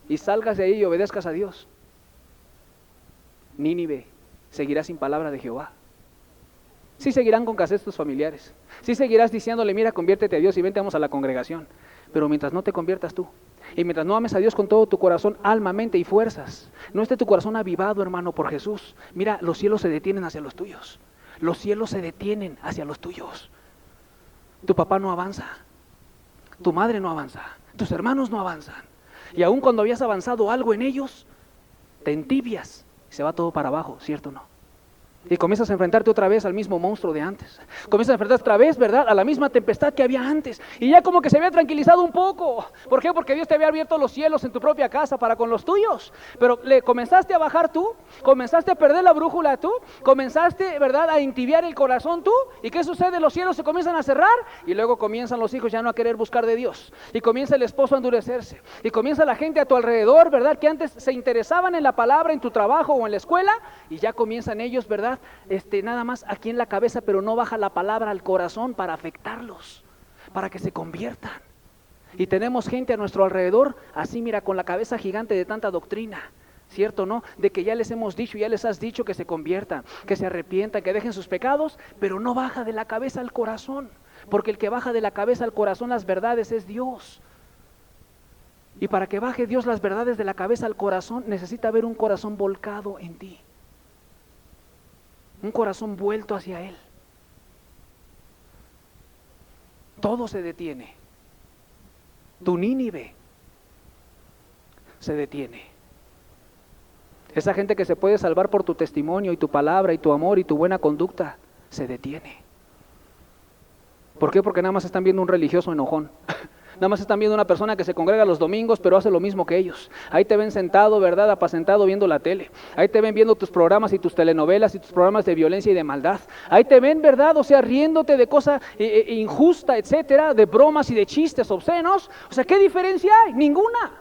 y salgas de ahí y obedezcas a Dios, Nínive seguirá sin palabra de Jehová. Sí seguirán con casez tus familiares. Sí seguirás diciéndole, mira, conviértete a Dios y vente, vamos a la congregación. Pero mientras no te conviertas tú, y mientras no ames a Dios con todo tu corazón, alma, mente y fuerzas, no esté tu corazón avivado, hermano, por Jesús, mira, los cielos se detienen hacia los tuyos. Los cielos se detienen hacia los tuyos. Tu papá no avanza, tu madre no avanza, tus hermanos no avanzan. Y aun cuando habías avanzado algo en ellos, te entibias y se va todo para abajo, ¿cierto o no? Y comienzas a enfrentarte otra vez al mismo monstruo de antes. Comienzas a enfrentarte otra vez, ¿verdad?, a la misma tempestad que había antes. Y ya como que se había tranquilizado un poco. ¿Por qué? Porque Dios te había abierto los cielos en tu propia casa para con los tuyos. Pero le comenzaste a bajar tú, comenzaste a perder la brújula tú, comenzaste, ¿verdad?, a entibiar el corazón tú. ¿Y qué sucede? Los cielos se comienzan a cerrar y luego comienzan los hijos ya no a querer buscar de Dios. Y comienza el esposo a endurecerse. Y comienza la gente a tu alrededor, ¿verdad?, que antes se interesaban en la palabra, en tu trabajo o en la escuela, y ya comienzan ellos, ¿verdad?, nada más aquí en la cabeza, pero no baja la palabra al corazón para afectarlos, para que se conviertan. Y tenemos gente a nuestro alrededor, así mira, con la cabeza gigante de tanta doctrina, ¿cierto o no? De que ya les hemos dicho, ya les has dicho que se conviertan, que se arrepientan, que dejen sus pecados, pero no baja de la cabeza al corazón, porque el que baja de la cabeza al corazón las verdades es Dios. Y para que baje Dios las verdades de la cabeza al corazón, necesita haber un corazón volcado en ti. Un corazón vuelto hacia Él. Todo se detiene. Tu Nínive se detiene. Esa gente que se puede salvar por tu testimonio y tu palabra y tu amor y tu buena conducta, se detiene. ¿Por qué? Porque nada más están viendo un religioso enojón. Nada más están viendo una persona que se congrega los domingos, pero hace lo mismo que ellos. Ahí te ven sentado, ¿verdad? Apacentado viendo la tele. Ahí te ven viendo tus programas y tus telenovelas y tus programas de violencia y de maldad. Ahí te ven, ¿verdad? O sea, riéndote de cosa injusta, etcétera, de bromas y de chistes obscenos. O sea, ¿qué diferencia hay? Ninguna.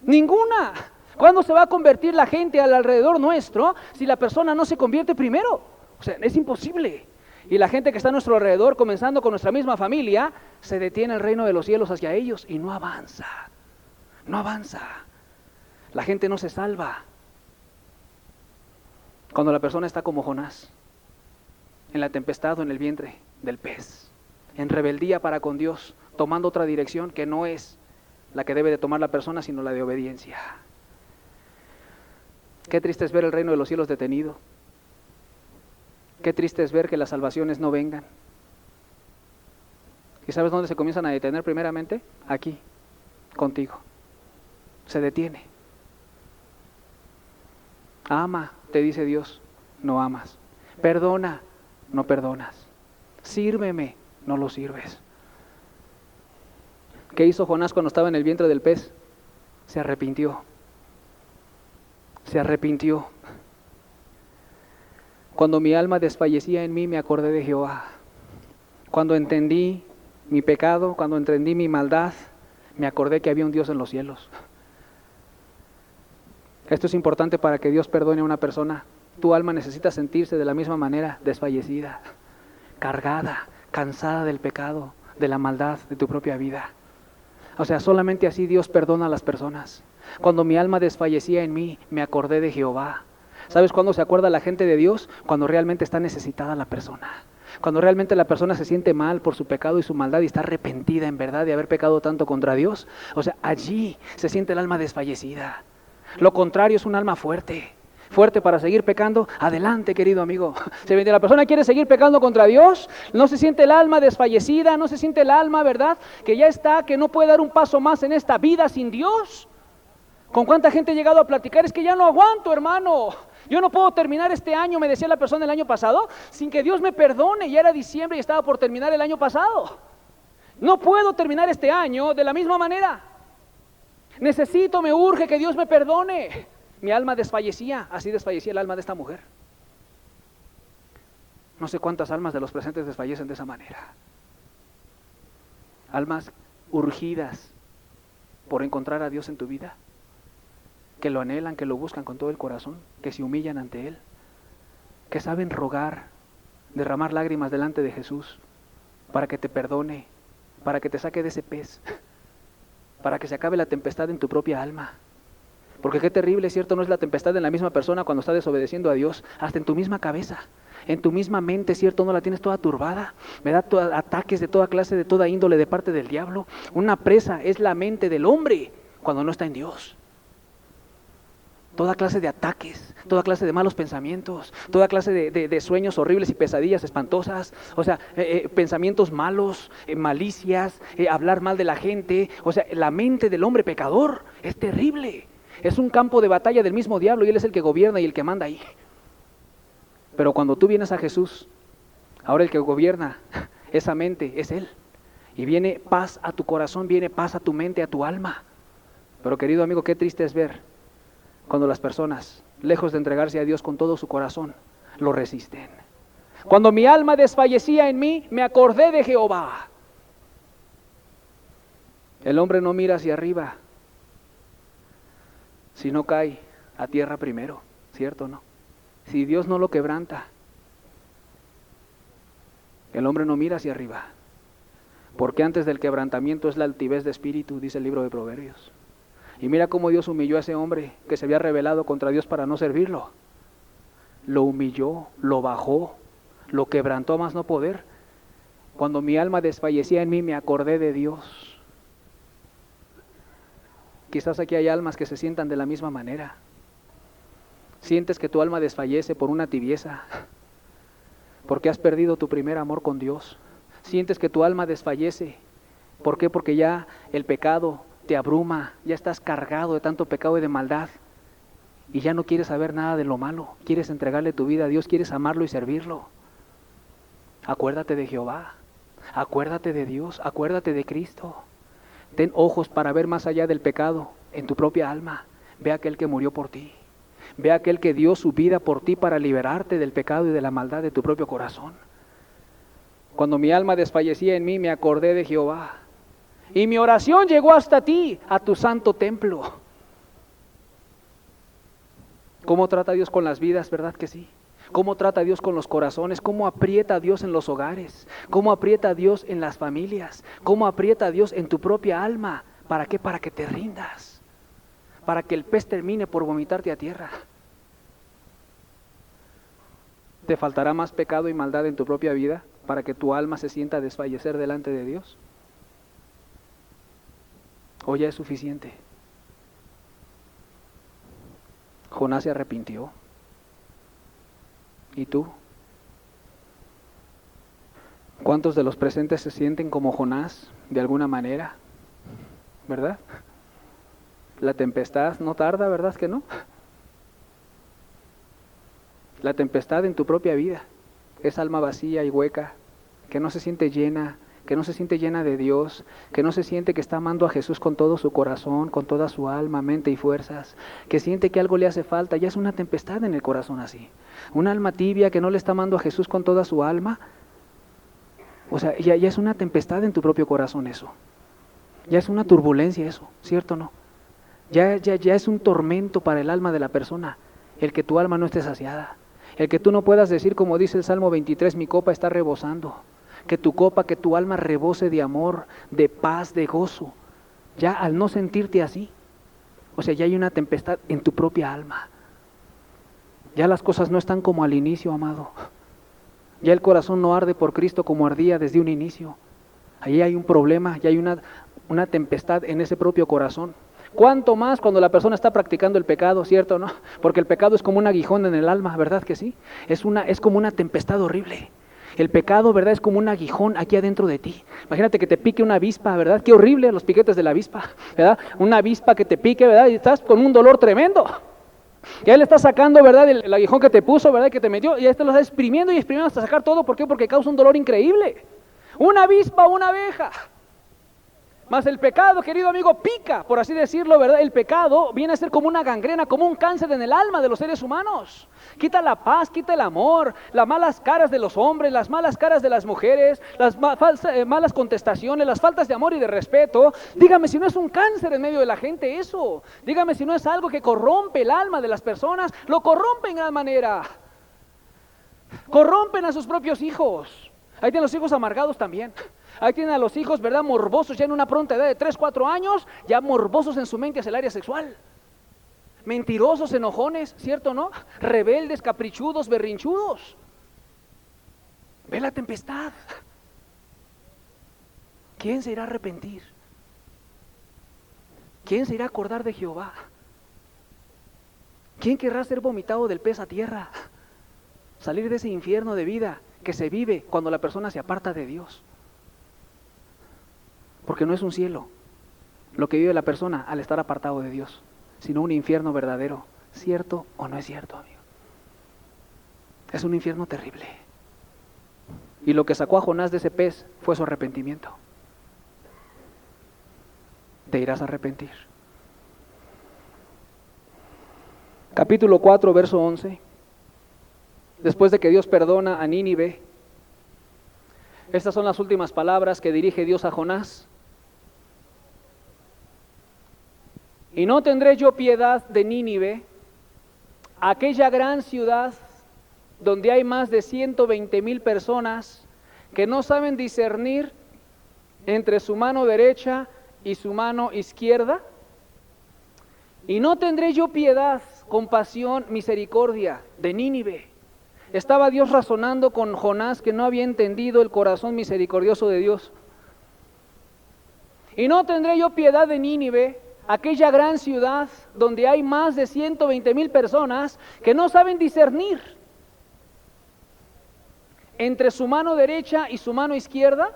Ninguna. ¿Cuándo se va a convertir la gente alrededor nuestro si la persona no se convierte primero? O sea, es imposible. Y la gente que está a nuestro alrededor, comenzando con nuestra misma familia, se detiene el reino de los cielos hacia ellos y no avanza. No avanza. La gente no se salva. Cuando la persona está como Jonás, en la tempestad o en el vientre del pez, en rebeldía para con Dios, tomando otra dirección que no es la que debe de tomar la persona, sino la de obediencia. Qué triste es ver el reino de los cielos detenido. Qué triste es ver que las salvaciones no vengan. ¿Y sabes dónde se comienzan a detener primeramente? Aquí, contigo. Se detiene. Ama, te dice Dios, no amas. Perdona, no perdonas. Sírveme, no lo sirves. ¿Qué hizo Jonás cuando estaba en el vientre del pez? Se arrepintió. Se arrepintió. Cuando mi alma desfallecía en mí, me acordé de Jehová. Cuando entendí mi pecado, cuando entendí mi maldad, me acordé que había un Dios en los cielos. Esto es importante para que Dios perdone a una persona. Tu alma necesita sentirse de la misma manera, desfallecida, cargada, cansada del pecado, de la maldad de tu propia vida. O sea, solamente así Dios perdona a las personas. Cuando mi alma desfallecía en mí, me acordé de Jehová. ¿Sabes cuándo se acuerda la gente de Dios? Cuando realmente está necesitada la persona. Cuando realmente la persona se siente mal por su pecado y su maldad y está arrepentida en verdad de haber pecado tanto contra Dios. O sea, allí se siente el alma desfallecida. Lo contrario es un alma fuerte. Fuerte para seguir pecando. Adelante, querido amigo. Si la persona quiere seguir pecando contra Dios, no se siente el alma desfallecida, no se siente el alma, ¿verdad? Que ya está, que no puede dar un paso más en esta vida sin Dios. ¿Con cuánta gente he llegado a platicar? Es que ya no aguanto, hermano. Yo no puedo terminar este año, me decía la persona el año pasado, sin que Dios me perdone. Ya era diciembre y estaba por terminar el año pasado. No puedo terminar este año de la misma manera. Necesito, me urge que Dios me perdone. Mi alma desfallecía, así desfallecía el alma de esta mujer. No sé cuántas almas de los presentes desfallecen de esa manera. Almas urgidas por encontrar a Dios en tu vida, que lo anhelan, que lo buscan con todo el corazón, que se humillan ante Él, que saben rogar, derramar lágrimas delante de Jesús, para que te perdone, para que te saque de ese pez, para que se acabe la tempestad en tu propia alma. Porque qué terrible, ¿cierto? No es la tempestad en la misma persona cuando está desobedeciendo a Dios, hasta en tu misma cabeza, en tu misma mente, ¿cierto? No la tienes toda turbada, me da ataques de toda clase, de toda índole de parte del diablo. Una presa es la mente del hombre cuando no está en Dios. Toda clase de ataques, toda clase de malos pensamientos, toda clase de sueños horribles y pesadillas espantosas, o sea, pensamientos malos, malicias, hablar mal de la gente. O sea, la mente del hombre pecador es terrible. Es un campo de batalla del mismo diablo y él es el que gobierna y el que manda ahí. Pero cuando tú vienes a Jesús, ahora el que gobierna esa mente es Él. Y viene paz a tu corazón, viene paz a tu mente, a tu alma. Pero querido amigo, qué triste es ver cuando las personas, lejos de entregarse a Dios con todo su corazón, lo resisten. Cuando mi alma desfallecía en mí, me acordé de Jehová. El hombre no mira hacia arriba, si no cae a tierra primero, ¿cierto o no? Si Dios no lo quebranta, el hombre no mira hacia arriba, porque antes del quebrantamiento es la altivez de espíritu, dice el libro de Proverbios. Y mira cómo Dios humilló a ese hombre que se había rebelado contra Dios para no servirlo. Lo humilló, lo bajó, lo quebrantó a más no poder. Cuando mi alma desfallecía en mí, me acordé de Dios. Quizás aquí hay almas que se sientan de la misma manera. Sientes que tu alma desfallece por una tibieza, porque has perdido tu primer amor con Dios. Sientes que tu alma desfallece. ¿Por qué? Porque ya el pecado te abruma, ya estás cargado de tanto pecado y de maldad. y ya no quieres saber nada de lo malo, quieres entregarle tu vida a Dios, quieres amarlo y servirlo. Acuérdate de Jehová, acuérdate de Dios, acuérdate de Cristo. Ten ojos para ver más allá del pecado en tu propia alma. Ve a aquel que murió por ti. Ve a aquel que dio su vida por ti para liberarte del pecado y de la maldad de tu propio corazón. Cuando mi alma desfallecía en mí, me acordé de Jehová. Y mi oración llegó hasta ti, a tu santo templo. ¿Cómo trata Dios con las vidas? ¿Verdad que sí? ¿Cómo trata Dios con los corazones? ¿Cómo aprieta a Dios en los hogares? ¿Cómo aprieta a Dios en las familias? ¿Cómo aprieta a Dios en tu propia alma? ¿Para qué? Para que te rindas. Para que el pez termine por vomitarte a tierra. ¿Te faltará más pecado y maldad en tu propia vida para que tu alma se sienta desfallecer delante de Dios? ¿O ya es suficiente? Jonás se arrepintió. ¿Y tú? ¿Cuántos de los presentes se sienten como Jonás de alguna manera? ¿Verdad? La tempestad no tarda, ¿verdad que no? La tempestad en tu propia vida, esa alma vacía y hueca, que no se siente llena, que no se siente llena de Dios, que no se siente que está amando a Jesús con todo su corazón, con toda su alma, mente y fuerzas, que siente que algo le hace falta, ya es una tempestad en el corazón así. Una alma tibia que no le está amando a Jesús con toda su alma, o sea, ya es una tempestad en tu propio corazón eso. Ya es una turbulencia eso, ¿cierto o no? Ya es un tormento para el alma de la persona, el que tu alma no esté saciada, el que tú no puedas decir como dice el Salmo 23, mi copa está rebosando. Que tu copa, que tu alma rebose de amor, de paz, de gozo. Ya al no sentirte así, o sea, ya hay una tempestad en tu propia alma. Ya las cosas no están como al inicio, amado. Ya el corazón no arde por Cristo como ardía desde un inicio. Ahí hay un problema, ya hay una tempestad en ese propio corazón. ¿Cuánto más cuando la persona está practicando el pecado, cierto o no? Porque el pecado es como un aguijón en el alma, ¿verdad que sí? Es como una tempestad horrible. El pecado, ¿verdad? Es como un aguijón aquí adentro de ti. Imagínate que te pique una avispa, ¿verdad? Qué horrible los piquetes de la avispa, ¿verdad? Una avispa que te pique, ¿verdad? Y estás con un dolor tremendo. Ya le estás sacando, ¿verdad? El aguijón que te puso, ¿verdad? Que te metió, y ya te lo estás exprimiendo y exprimiendo hasta sacar todo. ¿Por qué? Porque causa un dolor increíble. Una avispa, una abeja. Más el pecado, querido amigo, pica, por así decirlo, ¿verdad? El pecado viene a ser como una gangrena, como un cáncer en el alma de los seres humanos. Quita la paz, quita el amor, las malas caras de los hombres, las malas caras de las mujeres, las malas contestaciones, las faltas de amor y de respeto. Dígame si no es un cáncer en medio de la gente eso. Dígame si no es algo que corrompe el alma de las personas. Lo corrompen de gran manera. Corrompen a sus propios hijos. Ahí tienen los hijos amargados también. Ahí tienen a los hijos, ¿verdad? Morbosos ya en una pronta edad de 3, 4 años, ya morbosos en su mente hacia el área sexual. Mentirosos, enojones, ¿cierto o no? Rebeldes, caprichudos, berrinchudos. Ve la tempestad. ¿Quién se irá a arrepentir? ¿Quién se irá a acordar de Jehová? ¿Quién querrá ser vomitado del pez a tierra? Salir de ese infierno de vida que se vive cuando la persona se aparta de Dios. Porque no es un cielo lo que vive la persona al estar apartado de Dios, sino un infierno verdadero. ¿Cierto o no es cierto, amigo? Es un infierno terrible. Y lo que sacó a Jonás de ese pez fue su arrepentimiento. Te irás a arrepentir. Capítulo 4, verso 11. Después de que Dios perdona a Nínive, estas son las últimas palabras que dirige Dios a Jonás. Y no tendré yo piedad de Nínive, aquella gran ciudad donde hay más de 120,000 personas que no saben discernir entre su mano derecha y su mano izquierda. Y no tendré yo piedad, compasión, misericordia de Nínive. Estaba Dios razonando con Jonás, que no había entendido el corazón misericordioso de Dios. Y no tendré yo piedad de Nínive, aquella gran ciudad donde hay más de 120,000 personas que no saben discernir entre su mano derecha y su mano izquierda.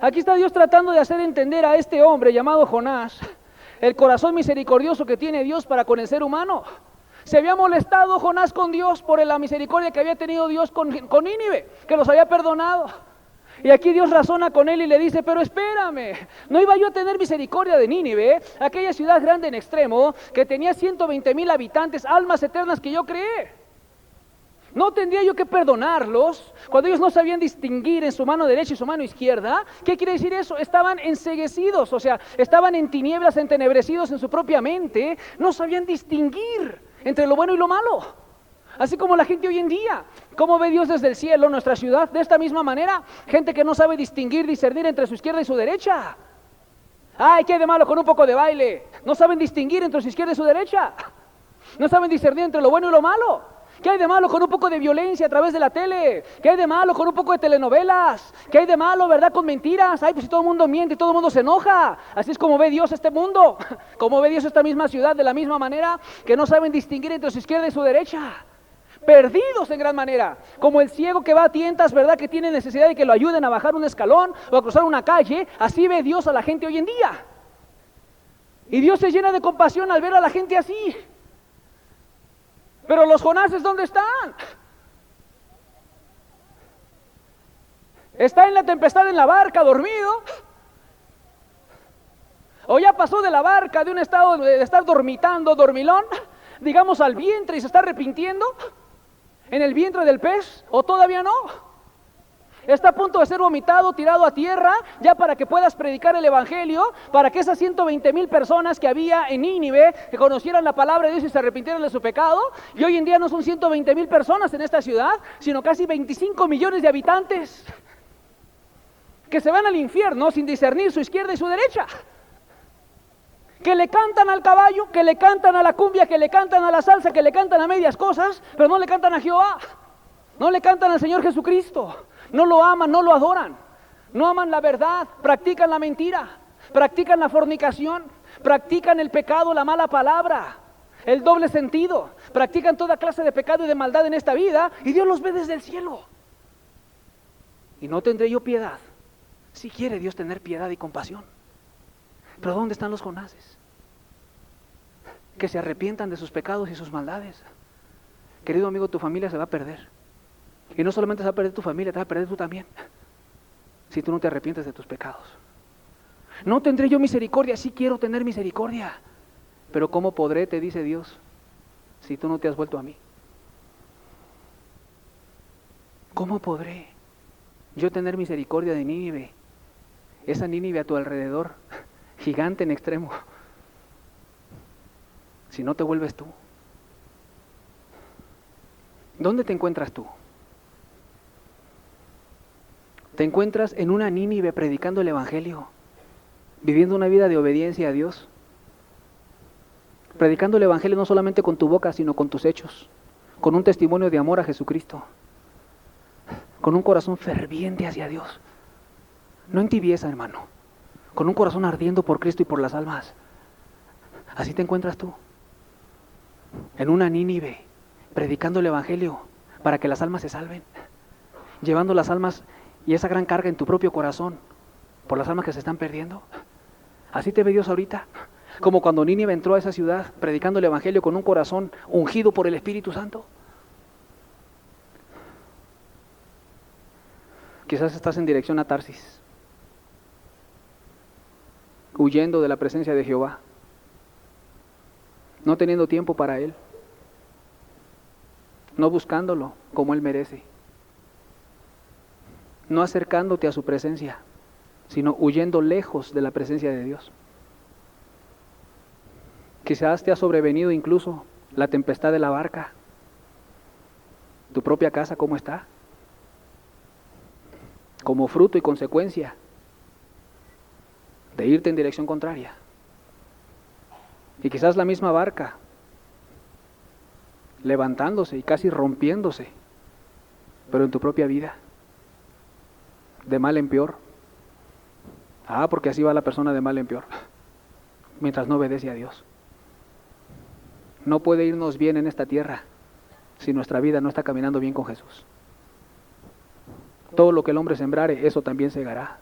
Aquí está Dios tratando de hacer entender a este hombre llamado Jonás el corazón misericordioso que tiene Dios para con el ser humano. Se había molestado Jonás con Dios por la misericordia que había tenido Dios con Nínive, que los había perdonado. Y aquí Dios razona con él y le dice, pero espérame, ¿no iba yo a tener misericordia de Nínive, aquella ciudad grande en extremo, que tenía 120,000 habitantes, almas eternas que yo creé? ¿No tendría yo que perdonarlos cuando ellos no sabían distinguir en su mano derecha y su mano izquierda? ¿Qué quiere decir eso? Estaban enceguecidos, o sea, estaban en tinieblas, entenebrecidos en su propia mente, no sabían distinguir entre lo bueno y lo malo. Así como la gente hoy en día, ¿cómo ve Dios desde el cielo nuestra ciudad? De esta misma manera, gente que no sabe distinguir, discernir entre su izquierda y su derecha. Ay, ¿qué hay de malo con un poco de baile? No saben distinguir entre su izquierda y su derecha. No saben discernir entre lo bueno y lo malo. ¿Qué hay de malo con un poco de violencia a través de la tele? ¿Qué hay de malo con un poco de telenovelas? ¿Qué hay de malo, verdad, con mentiras? Ay, pues si todo el mundo miente y todo el mundo se enoja. Así es como ve Dios este mundo. Como ve Dios esta misma ciudad, de la misma manera que no saben distinguir entre su izquierda y su derecha. Perdidos en gran manera, como el ciego que va a tientas, ¿verdad? Que tiene necesidad de que lo ayuden a bajar un escalón o a cruzar una calle. Así ve Dios a la gente hoy en día. Y Dios se llena de compasión al ver a la gente así. Pero los Jonases, ¿dónde están? ¿Está en la tempestad en la barca, dormido? ¿O ya pasó de la barca, de un estado de estar dormitando, dormilón, digamos al vientre y se está arrepintiendo? ¿En el vientre del pez? ¿O todavía no? Está a punto de ser vomitado, tirado a tierra, ya para que puedas predicar el evangelio, para que esas 120,000 personas que había en Nínive, que conocieran la palabra de Dios y se arrepintieran de su pecado. Y hoy en día no son 120,000 personas en esta ciudad, sino casi 25 millones de habitantes, que se van al infierno sin discernir su izquierda y su derecha. Que le cantan al caballo, que le cantan a la cumbia, que le cantan a la salsa, que le cantan a medias cosas, pero no le cantan a Jehová, no le cantan al Señor Jesucristo, no lo aman, no lo adoran, no aman la verdad, practican la mentira, practican la fornicación, practican el pecado, la mala palabra, el doble sentido, practican toda clase de pecado y de maldad en esta vida, y Dios los ve desde el cielo. ¿Y no tendré yo piedad? Si quiere Dios tener piedad y compasión. Pero ¿dónde están los Jonases? Que se arrepientan de sus pecados y sus maldades. Querido amigo, tu familia se va a perder. Y no solamente se va a perder tu familia, te va a perder tú también, si tú no te arrepientes de tus pecados. No tendré yo misericordia, sí quiero tener misericordia, pero ¿cómo podré, te dice Dios, si tú no te has vuelto a mí? ¿Cómo podré yo tener misericordia de Nínive? Esa Nínive a tu alrededor, gigante en extremo, si no te vuelves tú. ¿Dónde te encuentras tú? Te encuentras en una Nínive predicando el evangelio, viviendo una vida de obediencia a Dios, predicando el evangelio no solamente con tu boca, sino con tus hechos, con un testimonio de amor a Jesucristo, con un corazón ferviente hacia Dios, no en tibieza, hermano, con un corazón ardiendo por Cristo y por las almas. Así te encuentras tú, en una Nínive, predicando el evangelio para que las almas se salven, llevando las almas y esa gran carga en tu propio corazón por las almas que se están perdiendo. Así te ve Dios ahorita, como cuando Nínive entró a esa ciudad predicando el evangelio con un corazón ungido por el Espíritu Santo. Quizás estás en dirección a Tarsis, huyendo de la presencia de Jehová, no teniendo tiempo para Él, no buscándolo como Él merece, no acercándote a su presencia, sino huyendo lejos de la presencia de Dios. Quizás te ha sobrevenido incluso la tempestad de la barca. ¿Tu propia casa cómo está? Como fruto y consecuencia de irte en dirección contraria. Y quizás la misma barca levantándose y casi rompiéndose, pero en tu propia vida, de mal en peor. Porque así va la persona de mal en peor, mientras no obedece a Dios. No puede irnos bien en esta tierra si nuestra vida no está caminando bien con Jesús. Todo lo que el hombre sembrare, eso también segará.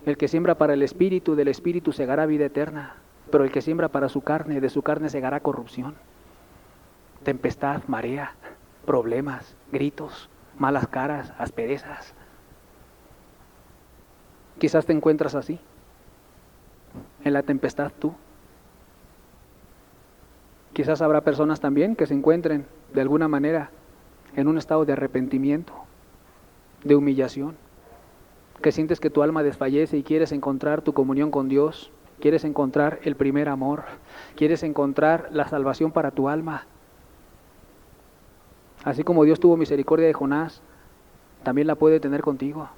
El que siembra para el Espíritu, del Espíritu segará vida eterna, pero el que siembra para su carne, de su carne segará corrupción. tempestad, marea, problemas, gritos, malas caras, asperezas. Quizás te encuentras así, en la tempestad tú. Quizás habrá personas también que se encuentren de alguna manera en un estado de arrepentimiento, de humillación, que sientes que tu alma desfallece y quieres encontrar tu comunión con Dios, quieres encontrar el primer amor, quieres encontrar la salvación para tu alma. Así como Dios tuvo misericordia de Jonás, también la puede tener contigo.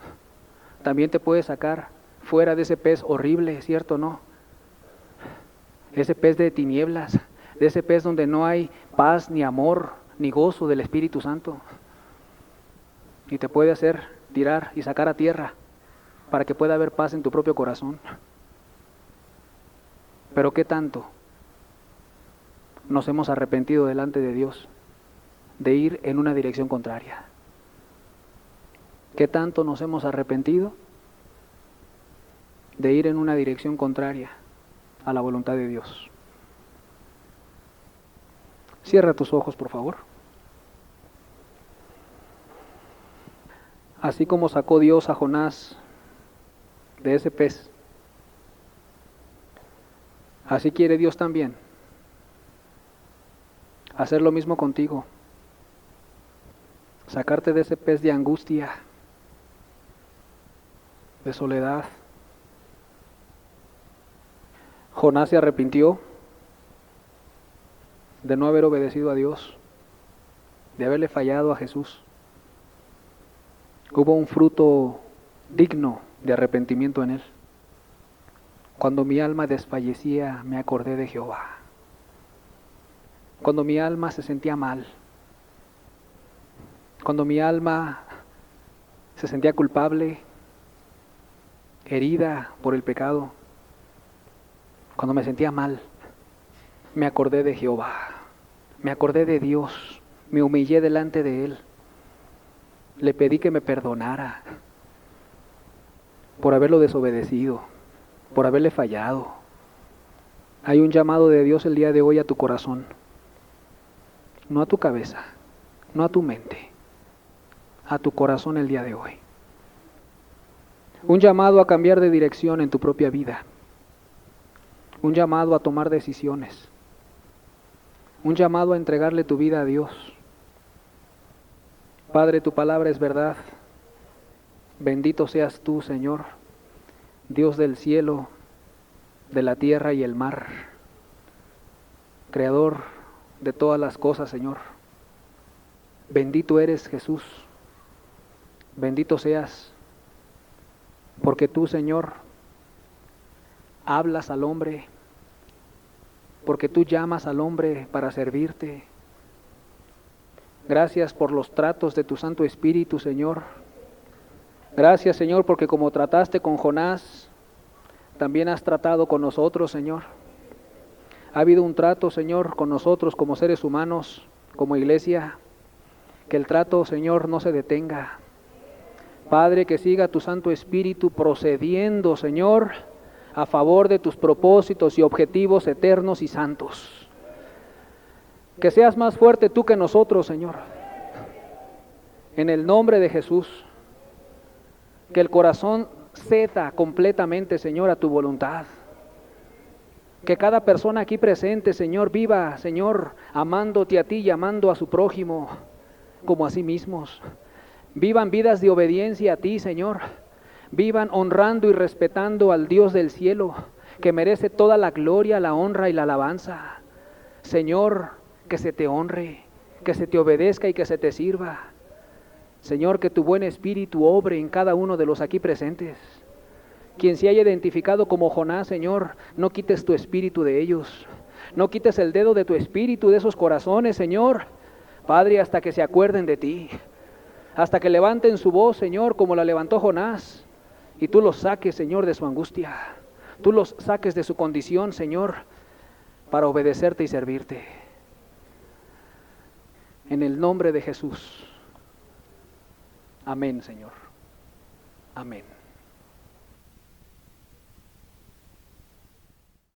También te puede sacar fuera de ese pez horrible, ¿cierto o no? Ese pez de tinieblas, de ese pez donde no hay paz, ni amor, ni gozo del Espíritu Santo. Y te puede hacer tirar y sacar a tierra para que pueda haber paz en tu propio corazón. Pero ¿qué tanto nos hemos arrepentido delante de Dios de ir en una dirección contraria? ¿Qué tanto nos hemos arrepentido de ir en una dirección contraria a la voluntad de Dios? Cierra tus ojos, por favor. Así como sacó Dios a Jonás de ese pez, así quiere Dios también hacer lo mismo contigo, sacarte de ese pez de angustia, de soledad. Jonás se arrepintió de no haber obedecido a Dios, de haberle fallado a Jesús. Hubo un fruto digno de arrepentimiento en él. Cuando mi alma desfallecía, me acordé de Jehová. Cuando mi alma se sentía mal, cuando mi alma se sentía culpable, herida por el pecado, cuando me sentía mal, me acordé de Jehová, me acordé de Dios, me humillé delante de Él, le pedí que me perdonara por haberlo desobedecido, por haberle fallado. Hay un llamado de Dios el día de hoy a tu corazón, no a tu cabeza, no a tu mente, a tu corazón el día de hoy. Un llamado a cambiar de dirección en tu propia vida, un llamado a tomar decisiones, un llamado a entregarle tu vida a Dios. Padre, tu palabra es verdad. Bendito seas tú, Señor, Dios del cielo, de la tierra y el mar, Creador de todas las cosas, Señor. Bendito eres, Jesús. Bendito seas, porque tú, Señor, hablas al hombre, porque tú llamas al hombre para servirte. Gracias por los tratos de tu Santo Espíritu, Señor. Gracias, Señor, porque como trataste con Jonás, también has tratado con nosotros, Señor. Ha habido un trato, Señor, con nosotros como seres humanos, como iglesia. Que el trato, Señor, no se detenga. Padre, que siga tu Santo Espíritu procediendo, Señor, a favor de tus propósitos y objetivos eternos y santos. Que seas más fuerte tú que nosotros, Señor. En el nombre de Jesús. Que el corazón ceda completamente, Señor, a tu voluntad. Que cada persona aquí presente, Señor, viva, Señor, amándote a ti y amando a su prójimo como a sí mismos. Vivan vidas de obediencia a ti, Señor. Vivan honrando y respetando al Dios del cielo, que merece toda la gloria, la honra y la alabanza. Señor, que se te honre, que se te obedezca y que se te sirva. Señor, que tu buen espíritu obre en cada uno de los aquí presentes. Quien se haya identificado como Jonás, Señor, no quites tu espíritu de ellos. No quites el dedo de tu espíritu de esos corazones, Señor. Padre, hasta que se acuerden de ti. Hasta que levanten su voz, Señor, como la levantó Jonás. Y tú los saques, Señor, de su angustia. Tú los saques de su condición, Señor, para obedecerte y servirte. En el nombre de Jesús. Amén, Señor. Amén.